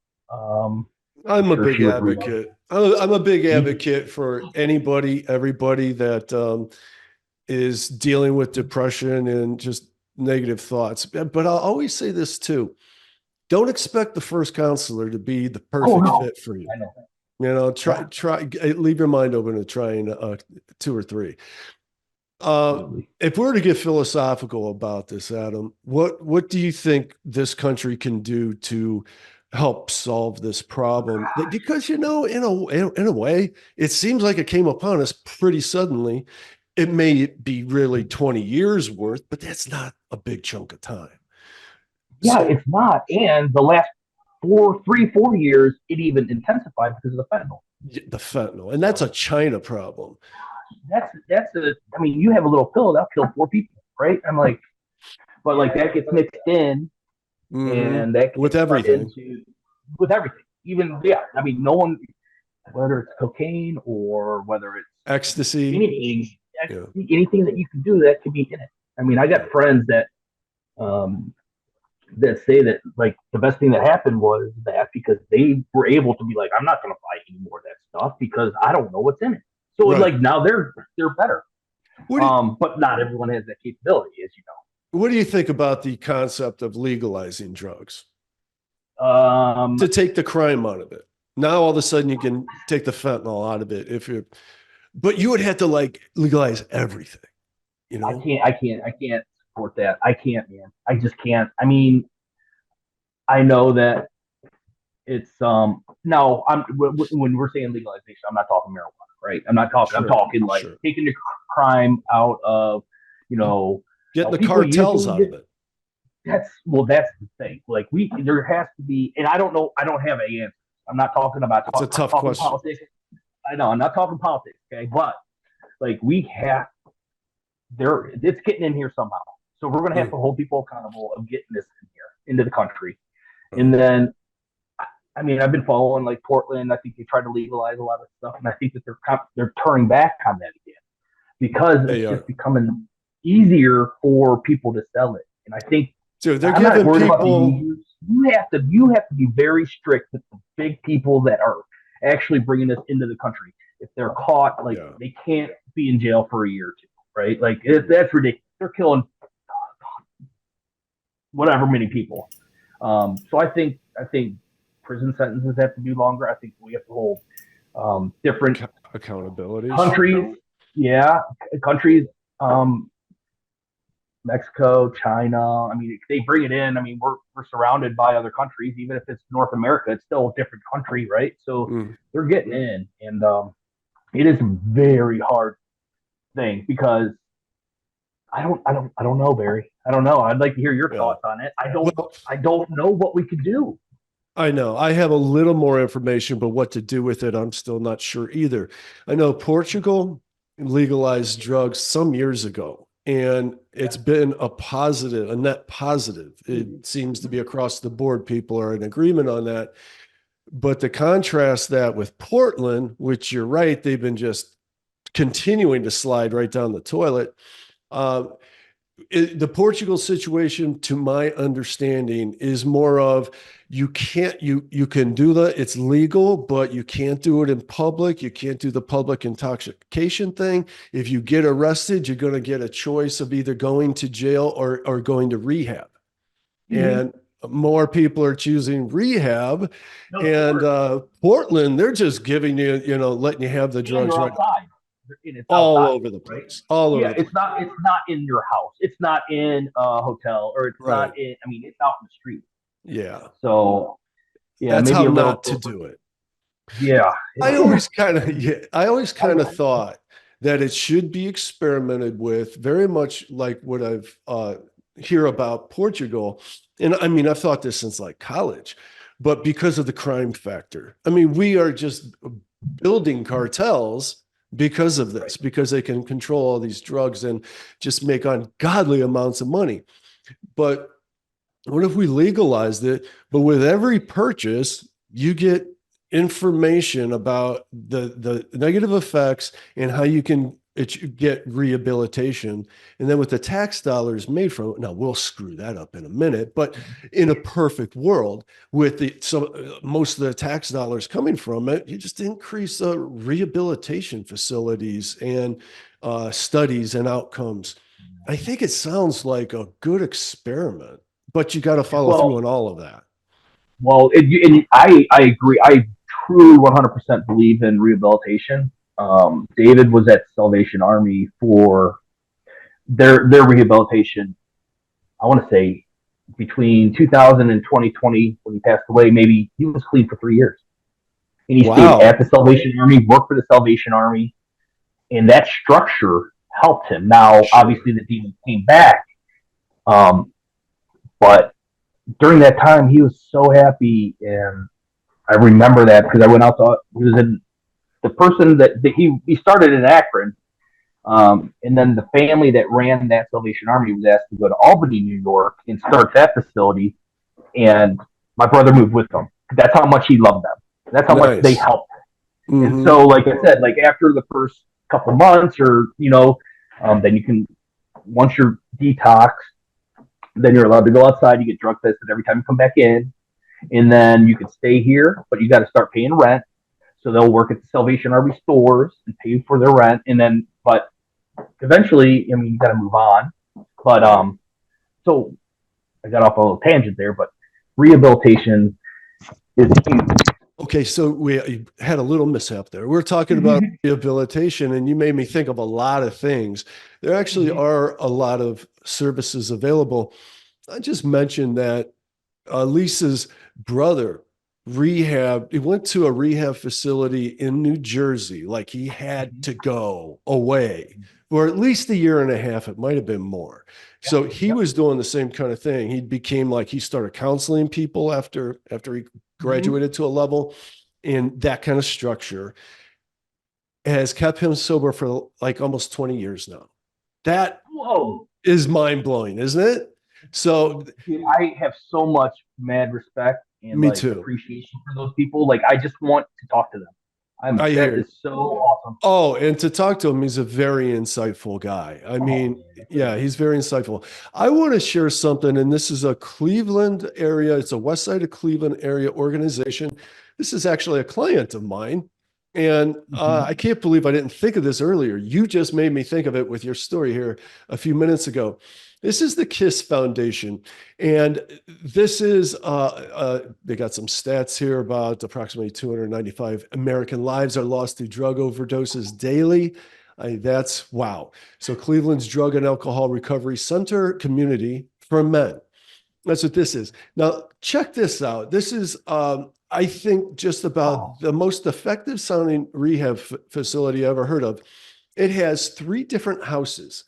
[SPEAKER 1] I'm a big advocate. I'm a big advocate for everybody that is dealing with depression and just negative thoughts. But I'll always say this too. Don't expect the first counselor to be the perfect fit for you.
[SPEAKER 2] I know.
[SPEAKER 1] Try, leave your mind open to trying 2 or 3. If we were to get philosophical about this, Adam, what do you think this country can do to help solve this problem? Because in a way, it seems like it came upon us pretty suddenly. It may be really 20 years worth, but that's not a big chunk of time.
[SPEAKER 2] Yeah,
[SPEAKER 1] So,
[SPEAKER 2] it's not. And the last 4 years, it even intensified because of the fentanyl.
[SPEAKER 1] The fentanyl, and that's a China problem.
[SPEAKER 2] You have a little pill that'll kill 4 people, right? I'm like, but like that gets mixed in, and that gets
[SPEAKER 1] with everything.
[SPEAKER 2] With everything, even no one, whether it's cocaine or whether it's
[SPEAKER 1] ecstasy,
[SPEAKER 2] anything that you can do that could be in it. I got friends that that say that like the best thing that happened was that because they were able to be like, I'm not going to buy any more of that stuff because I don't know what's in it. So like now they're better. But not everyone has that capability, as you know.
[SPEAKER 1] What do you think about the concept of legalizing drugs? To take the crime out of it. Now all of a sudden you can take the fentanyl out of it but you would have to like legalize everything.
[SPEAKER 2] I can't support that. I can't, man. I just can't. I know that it's no. When we're saying legalization, I'm not talking marijuana, right? I'm not talking. I'm talking like taking the crime out of,
[SPEAKER 1] getting the cartels out of it.
[SPEAKER 2] That's the thing. Like there has to be, and I don't know. I don't have an answer. I'm not talking about.
[SPEAKER 1] It's a tough question.
[SPEAKER 2] Politics. I know. I'm not talking politics. Okay, but like we have. It's getting in here somehow. So we're going to have to hold people accountable of getting this in here into the country. And then, I've been following like Portland. I think they tried to legalize a lot of stuff, and I think that they're turning back on that again because it's just becoming easier for people to sell it. And I think,
[SPEAKER 1] dude, they're giving people.
[SPEAKER 2] You have to be very strict with the big people that are actually bringing this into the country. If they're caught, they can't be in jail for a year or 2. Right? Like that's ridiculous. They're killing whatever many people. So I think prison sentences have to be longer. I think we have to hold different
[SPEAKER 1] accountability
[SPEAKER 2] countries. Yeah, countries Mexico, China. I mean, they bring it in. I mean, we're surrounded by other countries. Even if it's North America, it's still a different country, right? So
[SPEAKER 1] Mm.
[SPEAKER 2] they're getting in, and it is a very hard thing because I don't know, Barry. I don't know. I'd like to hear your
[SPEAKER 1] Yeah.
[SPEAKER 2] thoughts on it.
[SPEAKER 1] Well,
[SPEAKER 2] I don't know what we could do.
[SPEAKER 1] I know I have a little more information, but what to do with it, I'm still not sure either. I know Portugal legalized drugs some years ago, and it's been a positive, a net positive. It seems to be across the board. People are in agreement on that. But to contrast that with Portland, which you're right, they've been just continuing to slide right down the toilet. Uh, the Portugal situation, to my understanding, is more of you can't you can do it's legal, but you can't do it in public. You can't do the public intoxication thing. If you get arrested, you're going to get a choice of either going to jail or going to rehab.
[SPEAKER 2] Mm-hmm.
[SPEAKER 1] And more people are choosing rehab.
[SPEAKER 2] No,
[SPEAKER 1] And Portland, they're just giving you, letting you have the
[SPEAKER 2] and
[SPEAKER 1] drugs
[SPEAKER 2] you're
[SPEAKER 1] right
[SPEAKER 2] outside. And it's
[SPEAKER 1] all
[SPEAKER 2] outside,
[SPEAKER 1] over the
[SPEAKER 2] right?
[SPEAKER 1] place, all over
[SPEAKER 2] Yeah,
[SPEAKER 1] the place.
[SPEAKER 2] it's not in your house. It's not in a hotel, or it's
[SPEAKER 1] Right.
[SPEAKER 2] not in. I mean, it's out in the street.
[SPEAKER 1] Yeah.
[SPEAKER 2] So yeah,
[SPEAKER 1] That's
[SPEAKER 2] maybe
[SPEAKER 1] how
[SPEAKER 2] a little.
[SPEAKER 1] not to do it.
[SPEAKER 2] Yeah.
[SPEAKER 1] I always kind of thought that it should be experimented with, very much like what I've hear about Portugal. And I mean, I've thought this since like college, but because of the crime factor. I mean, we are just building cartels because of this, because they can control all these drugs and just make ungodly amounts of money. But what if we legalized it, but with every purchase, you get information about the negative effects and how you can get rehabilitation. And then with the tax dollars made from it, now we'll screw that up in a minute, but in a perfect world with most of the tax dollars coming from it, you just increase rehabilitation facilities and studies and outcomes. I think it sounds like a good experiment, but you got to follow through
[SPEAKER 2] Well,
[SPEAKER 1] on all of that.
[SPEAKER 2] and I agree. I truly 100% believe in rehabilitation. David was at Salvation Army for their rehabilitation. I want to say between 2000 and 2020, when he passed away, maybe he was clean for 3 years. And he stayed
[SPEAKER 1] Wow.
[SPEAKER 2] at the Salvation Army, worked for the Salvation Army, and that structure helped him. Now,
[SPEAKER 1] Sure.
[SPEAKER 2] obviously, the demons came back, but during that time, he was so happy, and I remember that because I went out to he was in the person that he started in Akron, and then the family that ran that Salvation Army was asked to go to Albany, New York, and start that facility, and my brother moved with them. That's how much he loved them. That's how much they
[SPEAKER 1] Nice.
[SPEAKER 2] helped. And
[SPEAKER 1] Mm-hmm.
[SPEAKER 2] so, like I said, like after the first couple months, or then you can once you're detoxed, then you're allowed to go outside. You get drug tested every time you come back in, and then you can stay here, but you got to start paying rent. So they'll work at the Salvation Army stores and pay for their rent, and then but eventually, I mean, you got to move on. But so I got off a little tangent there, but rehabilitation is huge.
[SPEAKER 1] Okay, so we had a little mishap there. We're talking about rehabilitation, and you made me think of a lot of things. There actually are a lot of services available. I just mentioned that Lisa's brother he went to a rehab facility in New Jersey, like he had to go away for at least a year and a half. It might have been more. So he was doing the same kind of thing. He started counseling people after he graduated to a level, and that kind of structure has kept him sober for like almost 20 years now. That
[SPEAKER 2] Whoa.
[SPEAKER 1] is mind blowing, isn't it? So
[SPEAKER 2] Dude, I have so much mad respect and
[SPEAKER 1] me
[SPEAKER 2] like
[SPEAKER 1] too.
[SPEAKER 2] appreciation for those people. Like I just want to talk to them.
[SPEAKER 1] I
[SPEAKER 2] That
[SPEAKER 1] hear.
[SPEAKER 2] is so awesome.
[SPEAKER 1] Oh, and to talk to him, he's a very insightful guy. I mean, yeah, he's very insightful. I want to share something, and this is a Cleveland area. It's a west side of Cleveland area organization. This is actually a client of mine. And I can't believe I didn't think of this earlier. You just made me think of it with your story here a few minutes ago. This is the KISS Foundation. And this is, they got some stats here about approximately 295 American lives are lost through drug overdoses daily. That's wow. So Cleveland's Drug and Alcohol Recovery Center Community for Men. That's what this is. Now, check this out. This is, I think, just about the most effective sounding rehab facility I ever heard of. It has 3 different houses,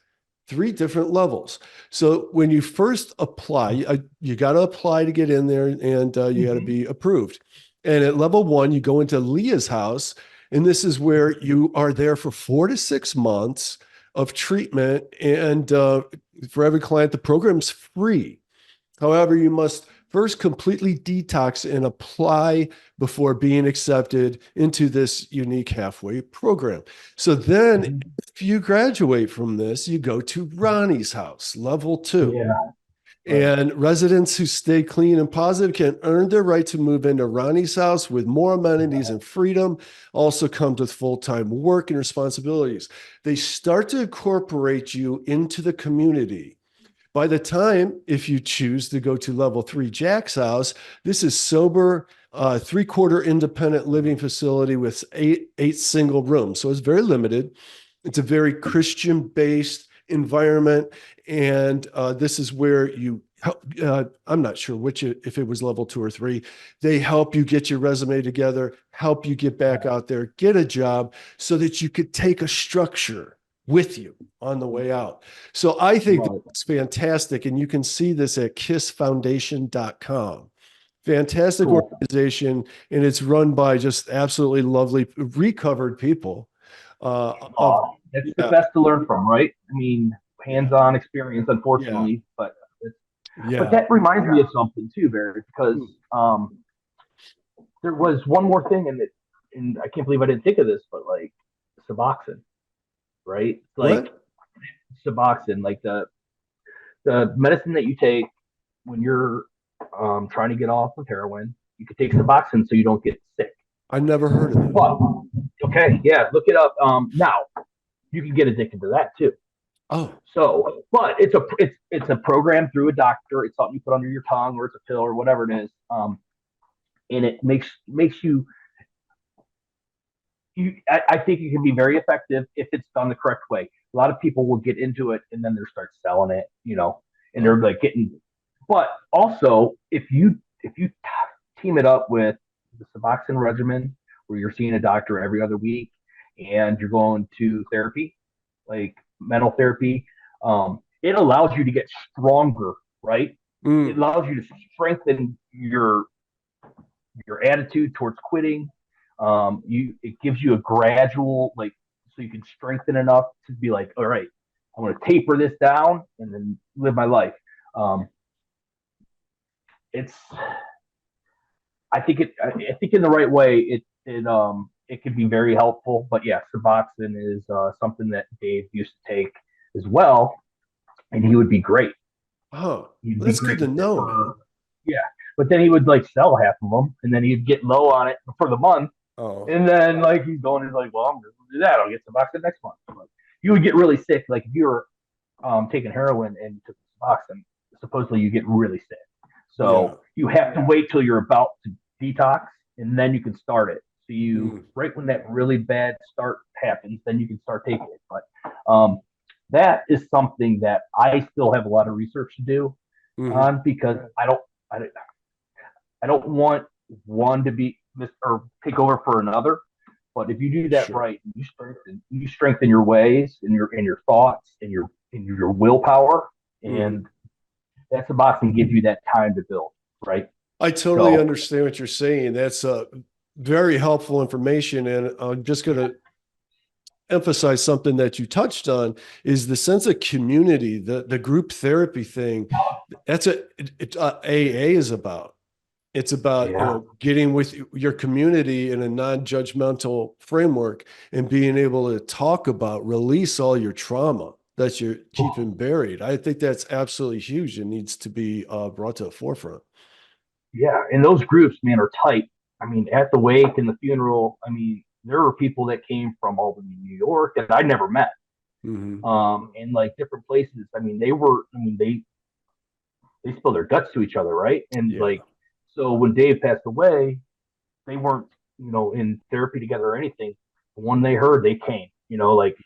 [SPEAKER 1] 3 different levels. So when you first apply, you got to apply to get in there, and you got to be approved. And at level 1, you go into Leah's house, and this is where you are there for 4 to 6 months of treatment. And for every client, the program's free. However, you must first completely detox and apply before being accepted into this unique halfway program. So then, if you graduate from this, you go to Ronnie's house, level 2.
[SPEAKER 2] Yeah.
[SPEAKER 1] And residents who stay clean and positive can earn their right to move into Ronnie's house with more amenities and freedom. Also comes with full-time work and responsibilities. They start to incorporate you into the community. By the time, if you choose to go to level 3, Jack's house, this is sober, 3/4 independent living facility with eight single rooms. So it's very limited. It's a very Christian-based environment. And this is where you help, I'm not sure if it was level 2 or 3, they help you get your resume together, help you get back out there, get a job so that you could take a structure with you on the way out. So I think that's fantastic. And you can see this at kissfoundation.com. Fantastic organization. And it's run by just absolutely lovely, recovered people.
[SPEAKER 2] It's the best to learn from, right? I mean, hands-on experience, unfortunately, but that reminds me of something too, Barry, because there was one more thing, and I can't believe I didn't think of this, but like Suboxone, right? Like Suboxone, like the medicine that you take when you're trying to get off of heroin. You could take Suboxone so you don't get sick.
[SPEAKER 1] I never heard of it.
[SPEAKER 2] But, okay, yeah, look it up. Now you can get addicted to that too.
[SPEAKER 1] Oh,
[SPEAKER 2] so, but it's a program through a doctor. It's something you put under your tongue, or it's a pill, or whatever it is. And it makes you. I think it can be very effective if it's done the correct way. A lot of people will get into it and then they start selling it, and they're like getting. But also, if you team it up with the Suboxone regimen, where you're seeing a doctor every other week, and you're going to therapy, like mental therapy, it allows you to get stronger, right? It allows you to strengthen your attitude towards quitting. It gives you a gradual, like, so you can strengthen enough to be like, all right, I'm going to taper this down and then live my life. I think in the right way, it can be very helpful. But yeah, Suboxone is something that Dave used to take as well, and he would be great.
[SPEAKER 1] Oh, that's good to know, man.
[SPEAKER 2] Yeah, but then he would like sell half of them, and then he'd get low on it for the month.
[SPEAKER 1] Oh.
[SPEAKER 2] And then like he's like, well, I'm going to do that. I'll get Suboxone next month. Like, you would get really sick. Like if you were taking heroin and you took Suboxone, supposedly you get really sick. So you have to wait till you're about to detox, and then you can start it. So you right when that really bad start happens, then you can start taking it. But that is something that I still have a lot of research to do on, because I don't want one to be or take over for another. But if you do that right, you strengthen your ways and your thoughts and your willpower, and that Suboxone gives you that time to build, right?
[SPEAKER 1] I totally understand what you're saying. That's very helpful information. And I'm just going to emphasize something that you touched on is the sense of community, the group therapy thing. That's AA is about. It's about getting with your community in a non-judgmental framework and being able to talk about, release all your trauma that you're keeping buried. I think that's absolutely huge and needs to be brought to the forefront.
[SPEAKER 2] Yeah, and those groups, man, are tight. I mean, at the wake and the funeral, I mean, there were people that came from Albany, New York, that I never met, and like different places. I mean, they spilled their guts to each other, right? And like, so when Dave passed away, they weren't, in therapy together or anything. When they heard, they came, like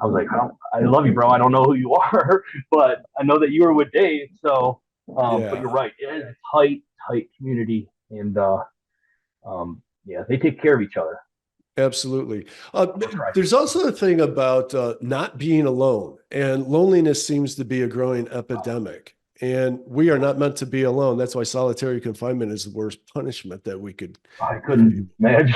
[SPEAKER 2] I was like, I love you, bro. I don't know who you are, but I know that you were with Dave. So, but you're right. It is a tight community, and yeah, they take care of each other.
[SPEAKER 1] Absolutely. There's also a thing about not being alone, and loneliness seems to be a growing epidemic. And we are not meant to be alone. That's why solitary confinement is the worst punishment that we could.
[SPEAKER 2] I couldn't imagine.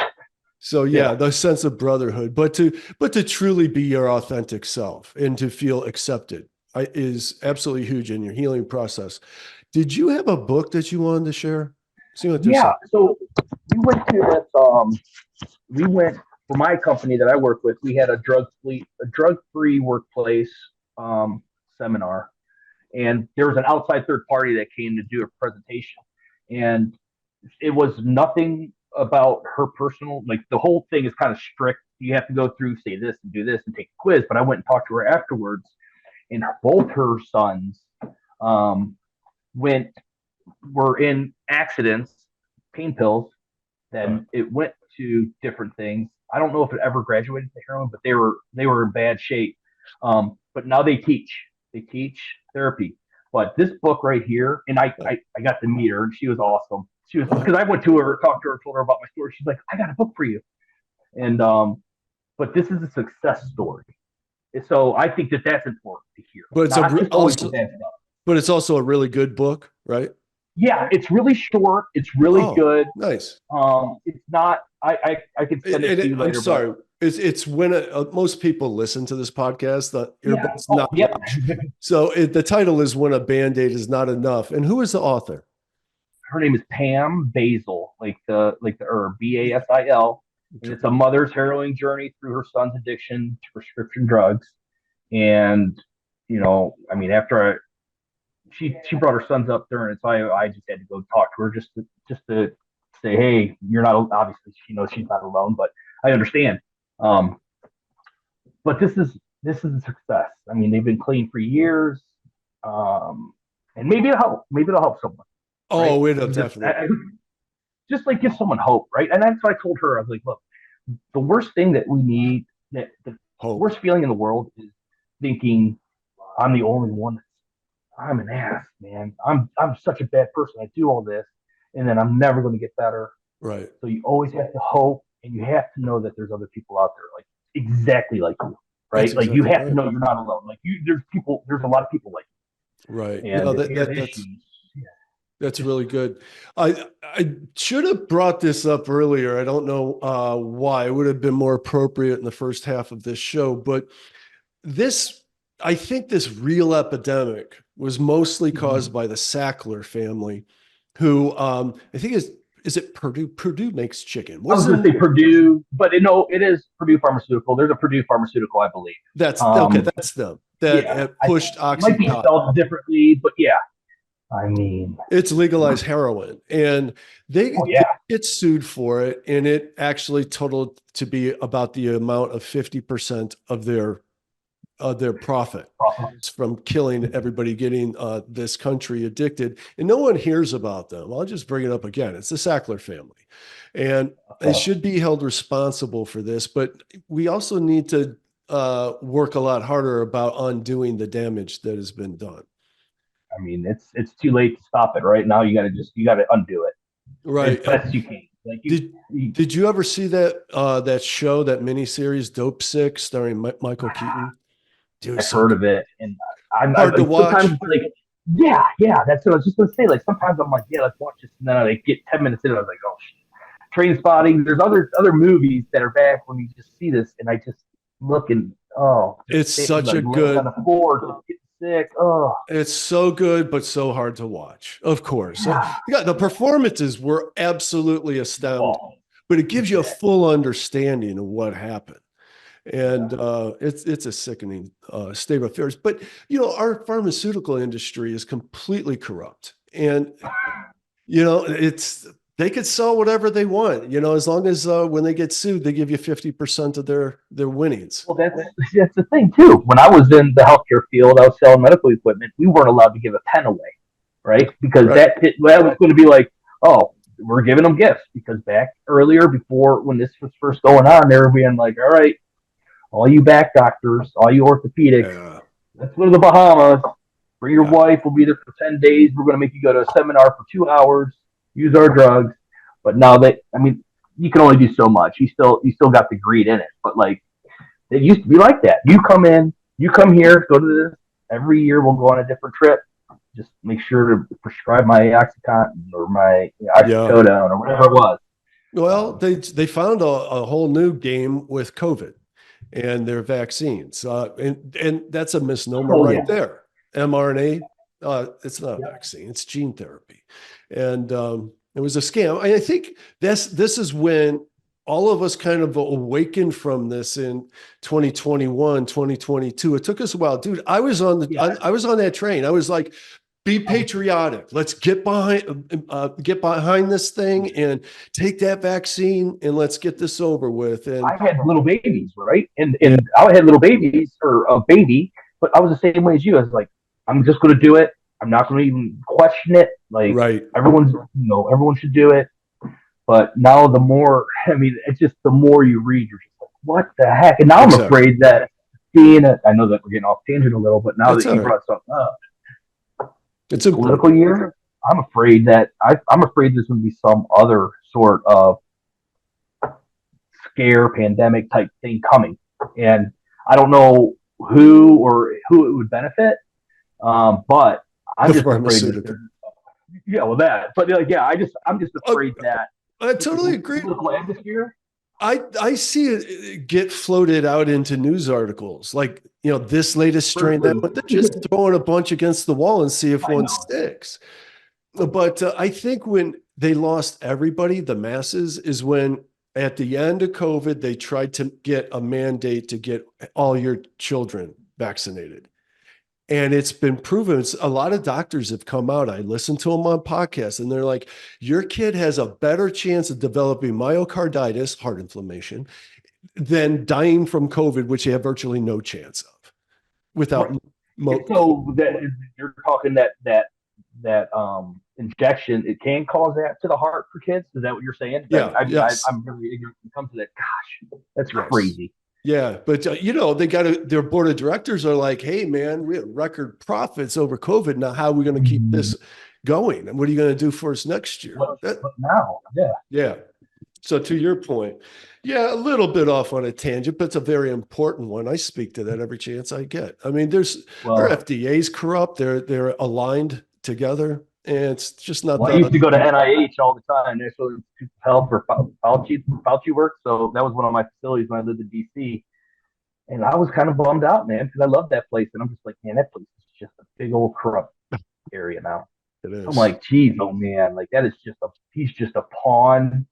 [SPEAKER 1] So yeah, the sense of brotherhood, but to truly be your authentic self and to feel accepted is absolutely huge in your healing process. Did you have a book that you wanted to share?
[SPEAKER 2] Yeah. So we went to this. We went for my company that I work with. We had a drug-free workplace seminar, and there was an outside third party that came to do a presentation, and it was nothing about her personal. Like the whole thing is kind of strict. You have to go through, say this and do this and take a quiz. But I went and talked to her afterwards, and both her sons were in accidents, pain pills. Then it went to different things. I don't know if it ever graduated to heroin, but they were in bad shape. But now they teach therapy. But this book right here, and I got to meet her, and she was awesome. She was, because I went to her, talked to her, told her about my story. She's like, I got a book for you. And but this is a success story. So I think that that's important to hear.
[SPEAKER 1] But it's also a really good book, right?
[SPEAKER 2] Yeah, it's really short. It's really good.
[SPEAKER 1] Nice.
[SPEAKER 2] It's not. I could send it to you later.
[SPEAKER 1] I'm sorry. It's when most people listen to this podcast. The earbuds not.
[SPEAKER 2] Yep.
[SPEAKER 1] So the title is "When a Band-Aid Is Not Enough." And who is the author?
[SPEAKER 2] Her name is Pam Basil, like the herb Basil, and it's a mother's harrowing journey through her son's addiction to prescription drugs. And I mean, after she brought her sons up during it, so I just had to go talk to her just to say, hey, you're not, obviously she knows she's not alone, but I understand. But this is a success. I mean, they've been clean for years, and maybe it'll help. Maybe it'll help someone.
[SPEAKER 1] Oh, it'll definitely.
[SPEAKER 2] Just like give someone hope, right? And that's what I told her. I was like, look, the worst thing that we need, the worst feeling in the world is thinking I'm the only one. I'm an ass, man. I'm such a bad person. I do all this, and then I'm never going to get better.
[SPEAKER 1] Right.
[SPEAKER 2] So you always have to hope, and you have to know that there's other people out there, like exactly like you, right? That's like you have to know you're not alone. Like there's a lot of people like you.
[SPEAKER 1] Right.
[SPEAKER 2] And
[SPEAKER 1] that's really good. I should have brought this up earlier. I don't know why. It would have been more appropriate in the first half of this show. But I think this real epidemic was mostly caused by the Sackler family, who I think is it Purdue? Purdue makes chicken.
[SPEAKER 2] I was going to say Purdue, but it is Purdue Pharmaceutical. There's a Purdue Pharmaceutical, I believe.
[SPEAKER 1] That's okay. That's them that pushed Oxycontin.
[SPEAKER 2] Might be spelled differently, but yeah. I mean,
[SPEAKER 1] it's legalized heroin, and they get sued for it, and it actually totaled to be about the amount of 50% of their profit from killing everybody, getting this country addicted, and no one hears about them. I'll just bring it up again. It's the Sackler family, and they should be held responsible for this, but we also need to work a lot harder about undoing the damage that has been done.
[SPEAKER 2] I mean, it's too late to stop it. Right now, you got to undo it,
[SPEAKER 1] right?
[SPEAKER 2] As best you can. Like
[SPEAKER 1] did you ever see that show, that miniseries Dope Sick, starring Michael Keaton? Dude,
[SPEAKER 2] I've heard of it, and I'm
[SPEAKER 1] hard to watch.
[SPEAKER 2] Sometimes like, yeah, that's what I was just gonna say. Like sometimes I'm like, yeah, let's watch this, and then I get 10 minutes in, and I was like, oh shit. Train Spotting. There's other movies that are back when you just see this, and I just look and
[SPEAKER 1] it's such a good
[SPEAKER 2] on the floor, just get sick. Oh,
[SPEAKER 1] it's so good, but so hard to watch. Of course, the performances were absolutely astounding, but it gives you a full understanding of what happened. And it's a sickening state of affairs. But our pharmaceutical industry is completely corrupt, and they could sell whatever they want. As long as when they get sued, they give you 50% of their winnings.
[SPEAKER 2] Well, that's the thing too. When I was in the healthcare field, I was selling medical equipment. We weren't allowed to give a pen away, right? Because that was going to be like, oh, we're giving them gifts. Because back earlier, before when this was first going on, they were being like, all right. all you back doctors, all you orthopedics,
[SPEAKER 1] Yeah.
[SPEAKER 2] let's go to the Bahamas. Bring your
[SPEAKER 1] Yeah.
[SPEAKER 2] wife. We'll be there for 10 days. We're going to make you go to a seminar for 2 hours, use our drugs. But now you can only do so much. You still got the greed in it. But like, it used to be like that. You come in, you come here, go to this. Every year we'll go on a different trip. Just make sure to prescribe my Oxycontin or my
[SPEAKER 1] Yeah.
[SPEAKER 2] oxycodone or whatever it was.
[SPEAKER 1] Well, they found a whole new game with COVID and their vaccines, and that's a misnomer
[SPEAKER 2] Oh,
[SPEAKER 1] right
[SPEAKER 2] yeah.
[SPEAKER 1] there. mRNA, it's not a
[SPEAKER 2] Yeah.
[SPEAKER 1] vaccine; it's gene therapy, and it was a scam. I think this is when all of us kind of awakened from this in 2021, 2022. It took us a while, dude. I was on
[SPEAKER 2] Yeah.
[SPEAKER 1] I was on that train. I was like, be patriotic. Let's get behind this thing and take that vaccine and let's get this over with. And
[SPEAKER 2] I had little babies, right? And
[SPEAKER 1] yeah,
[SPEAKER 2] I had little babies or a baby, but I was the same way as you. I was like, I'm just going to do it. I'm not going to even question it. Like
[SPEAKER 1] right.
[SPEAKER 2] everyone should do it. But now it's just the more you read, you're just like, what the heck? And now I'm
[SPEAKER 1] Exactly.
[SPEAKER 2] afraid that I know that we're getting off tangent a little, but now
[SPEAKER 1] That's
[SPEAKER 2] that
[SPEAKER 1] all
[SPEAKER 2] you
[SPEAKER 1] right.
[SPEAKER 2] brought something up,
[SPEAKER 1] It's
[SPEAKER 2] this political
[SPEAKER 1] important.
[SPEAKER 2] year, I'm afraid there's going to be some other sort of scare pandemic type thing coming. And I don't know who it would benefit. But I'm
[SPEAKER 1] The
[SPEAKER 2] just afraid that
[SPEAKER 1] pharmaceutical.
[SPEAKER 2] I'm just afraid that
[SPEAKER 1] I
[SPEAKER 2] the
[SPEAKER 1] totally agree.
[SPEAKER 2] political atmosphere.
[SPEAKER 1] I see it get floated out into news articles like, this latest strain, that one. They're just throwing a bunch against the wall and see if
[SPEAKER 2] I
[SPEAKER 1] one
[SPEAKER 2] know.
[SPEAKER 1] sticks. But I think when they lost everybody, the masses, is when at the end of COVID, they tried to get a mandate to get all your children vaccinated. And it's been proven. A lot of doctors have come out. I listen to them on podcasts, and they're like, your kid has a better chance of developing myocarditis, heart inflammation, than dying from COVID, which they have virtually no chance of without.
[SPEAKER 2] Right. So that you're talking that injection, it can cause that to the heart for kids. Is that what you're saying?
[SPEAKER 1] Yeah. Yes.
[SPEAKER 2] I'm really ignorant when it comes to that. Gosh, that's
[SPEAKER 1] Yes.
[SPEAKER 2] crazy.
[SPEAKER 1] Yeah, but their board of directors are like, hey man, we had record profits over COVID. Now, how are we going to keep this going? And what are you going to do for us next year?
[SPEAKER 2] But now, yeah.
[SPEAKER 1] Yeah. So to your point, yeah, a little bit off on a tangent, but it's a very important one. I speak to that every chance I get. I mean, our FDA's corrupt. They're aligned together, and it's just not
[SPEAKER 2] I used to go to NIH all the time. National Institute of Health for Fauci work. So that was one of my facilities when I lived in DC. And I was kind of bummed out, man, because I love that place. And I'm just like, man, that place is just a big old corrupt area now.
[SPEAKER 1] It is.
[SPEAKER 2] I'm like, geez, oh man, like he's just a pawn.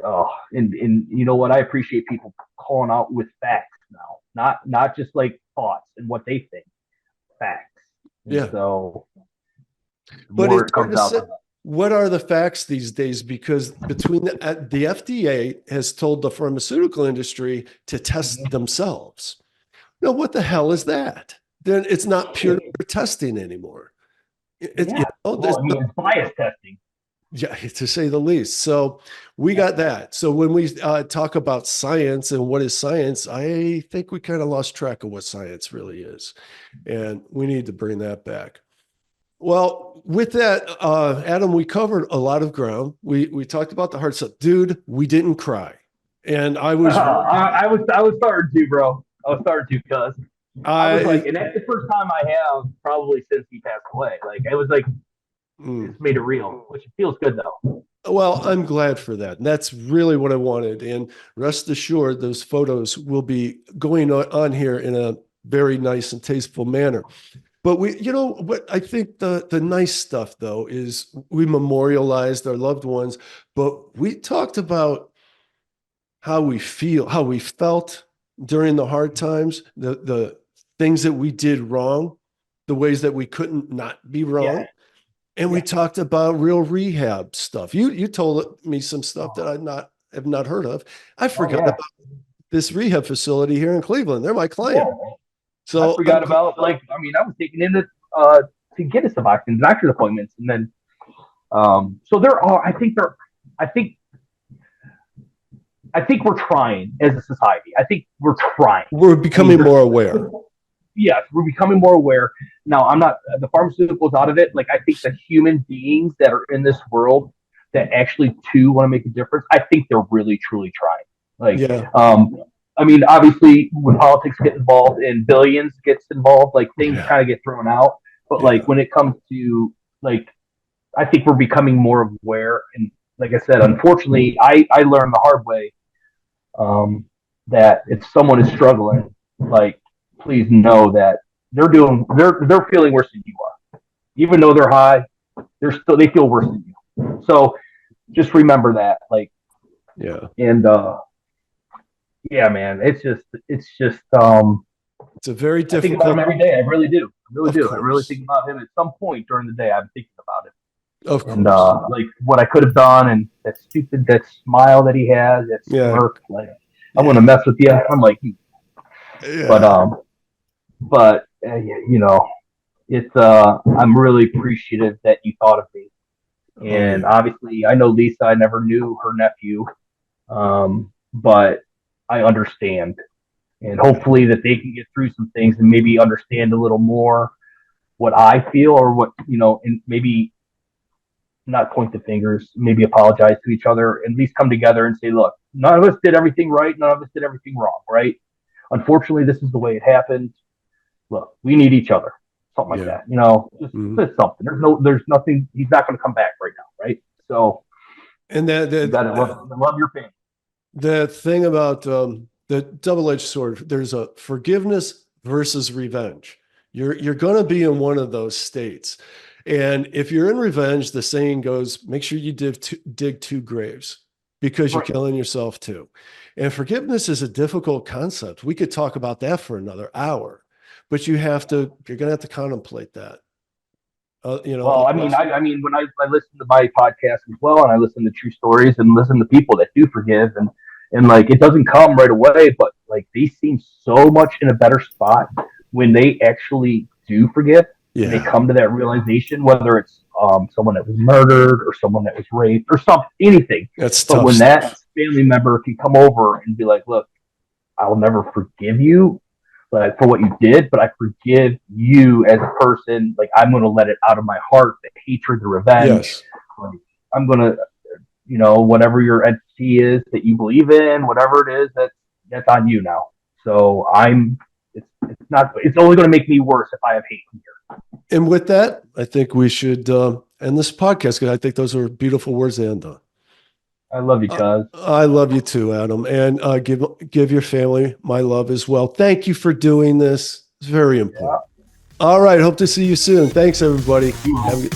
[SPEAKER 2] Oh, and you know what? I appreciate people calling out with facts now, not just like thoughts and what they think, facts. And
[SPEAKER 1] yeah.
[SPEAKER 2] So,
[SPEAKER 1] but it's hard to say, what are the facts these days? Because between the FDA has told the pharmaceutical industry to test themselves. No, what the hell is that? Then it's not pure testing anymore.
[SPEAKER 2] It's bias testing.
[SPEAKER 1] Yeah, to say the least. So we got that. So when we talk about science and what is science, I think we kind of lost track of what science really is. And we need to bring that back. Well, with that, Adam, we covered a lot of ground. We talked about the hard stuff. Dude, we didn't cry. And I was
[SPEAKER 2] I was starting to, bro. I was starting to because I was like, and that's the first time I have probably since he passed away. Like it was like it's made it real, which feels good though.
[SPEAKER 1] Well, I'm glad for that. And that's really what I wanted. And rest assured, those photos will be going on here in a very nice and tasteful manner. But what I think the nice stuff though is we memorialized our loved ones, but we talked about how we felt during the hard times, the things that we did wrong, the ways that we couldn't not be wrong. Yeah. And we talked about real rehab stuff. You told me some stuff that I have not heard of. I forgot about this rehab facility here in Cleveland. They're my client.
[SPEAKER 2] Yeah. So I forgot about I was taken in to get us some doctor's appointments, and then, so there are. I think I think we're trying as a society. I think we're trying.
[SPEAKER 1] We're becoming more aware.
[SPEAKER 2] Yes, we're becoming more aware. Now, I'm not the pharmaceuticals out of it. Like, I think the human beings that are in this world that actually too want to make a difference, I think they're really truly trying. Like,
[SPEAKER 1] Yeah.
[SPEAKER 2] I mean, obviously, when politics get involved and billions gets involved, like things kind of get thrown out. But like when it comes to like, I think we're becoming more aware. And like I said, unfortunately, I learned the hard way that if someone is struggling, like, please know that they're feeling worse than you are. Even though they're high, they feel worse than you. So just remember that, like, and yeah, man, it's
[SPEAKER 1] a very difficult.
[SPEAKER 2] I think about him every day. I really do. I really think about him at some point during the day. I'm thinking about it.
[SPEAKER 1] Of course.
[SPEAKER 2] And like what I could have done, and that smile that he has, that smirk, like, I want to mess with you. I'm like, but you know, it's I'm really appreciative that you thought of me. And obviously, I know Lisa. I never knew her nephew, but I understand, and hopefully that they can get through some things and maybe understand a little more what I feel, or what, you know, and maybe not point the fingers, maybe apologize to each other, and at least come together and say, look, none of us did everything right, none of us did everything wrong, right? Unfortunately, this is the way it happened. Look, we need each other. Something like that, you know, just something. There's nothing. He's not going to come back right now, right? So,
[SPEAKER 1] and that
[SPEAKER 2] you gotta love your family.
[SPEAKER 1] The thing about the double-edged sword, there's a forgiveness versus revenge. You're going to be in one of those states, and if you're in revenge, the saying goes, make sure you dig two graves, because you're killing yourself too. And forgiveness is a difficult concept. We could talk about that for another hour, but you're going to have to contemplate that. You know,
[SPEAKER 2] well, I mean, when I listen to my podcast as well, and I listen to true stories and listen to people that do forgive, and like, it doesn't come right away, but like, they seem so much in a better spot when they actually do forgive. And they come to that realization, whether it's someone that was murdered or someone that was raped or anything.
[SPEAKER 1] That's
[SPEAKER 2] tough. But when that family member can come over and be like, look, I'll never forgive you, like, for what you did, but I forgive you as a person. Like, I'm going to let it out of my heart, the hatred, the revenge. Like, I'm going to, you know, whatever your entity is that you believe in, whatever it is, that's on you now. So it's only going to make me worse if I have hate from here.
[SPEAKER 1] And with that, I think we should end this podcast, because I think those are beautiful words to end on.
[SPEAKER 2] I love you, Chaz.
[SPEAKER 1] I love you too, Adam. And give your family my love as well. Thank you for doing this. It's very important. All right. Hope to see you soon. Thanks, everybody. Have a good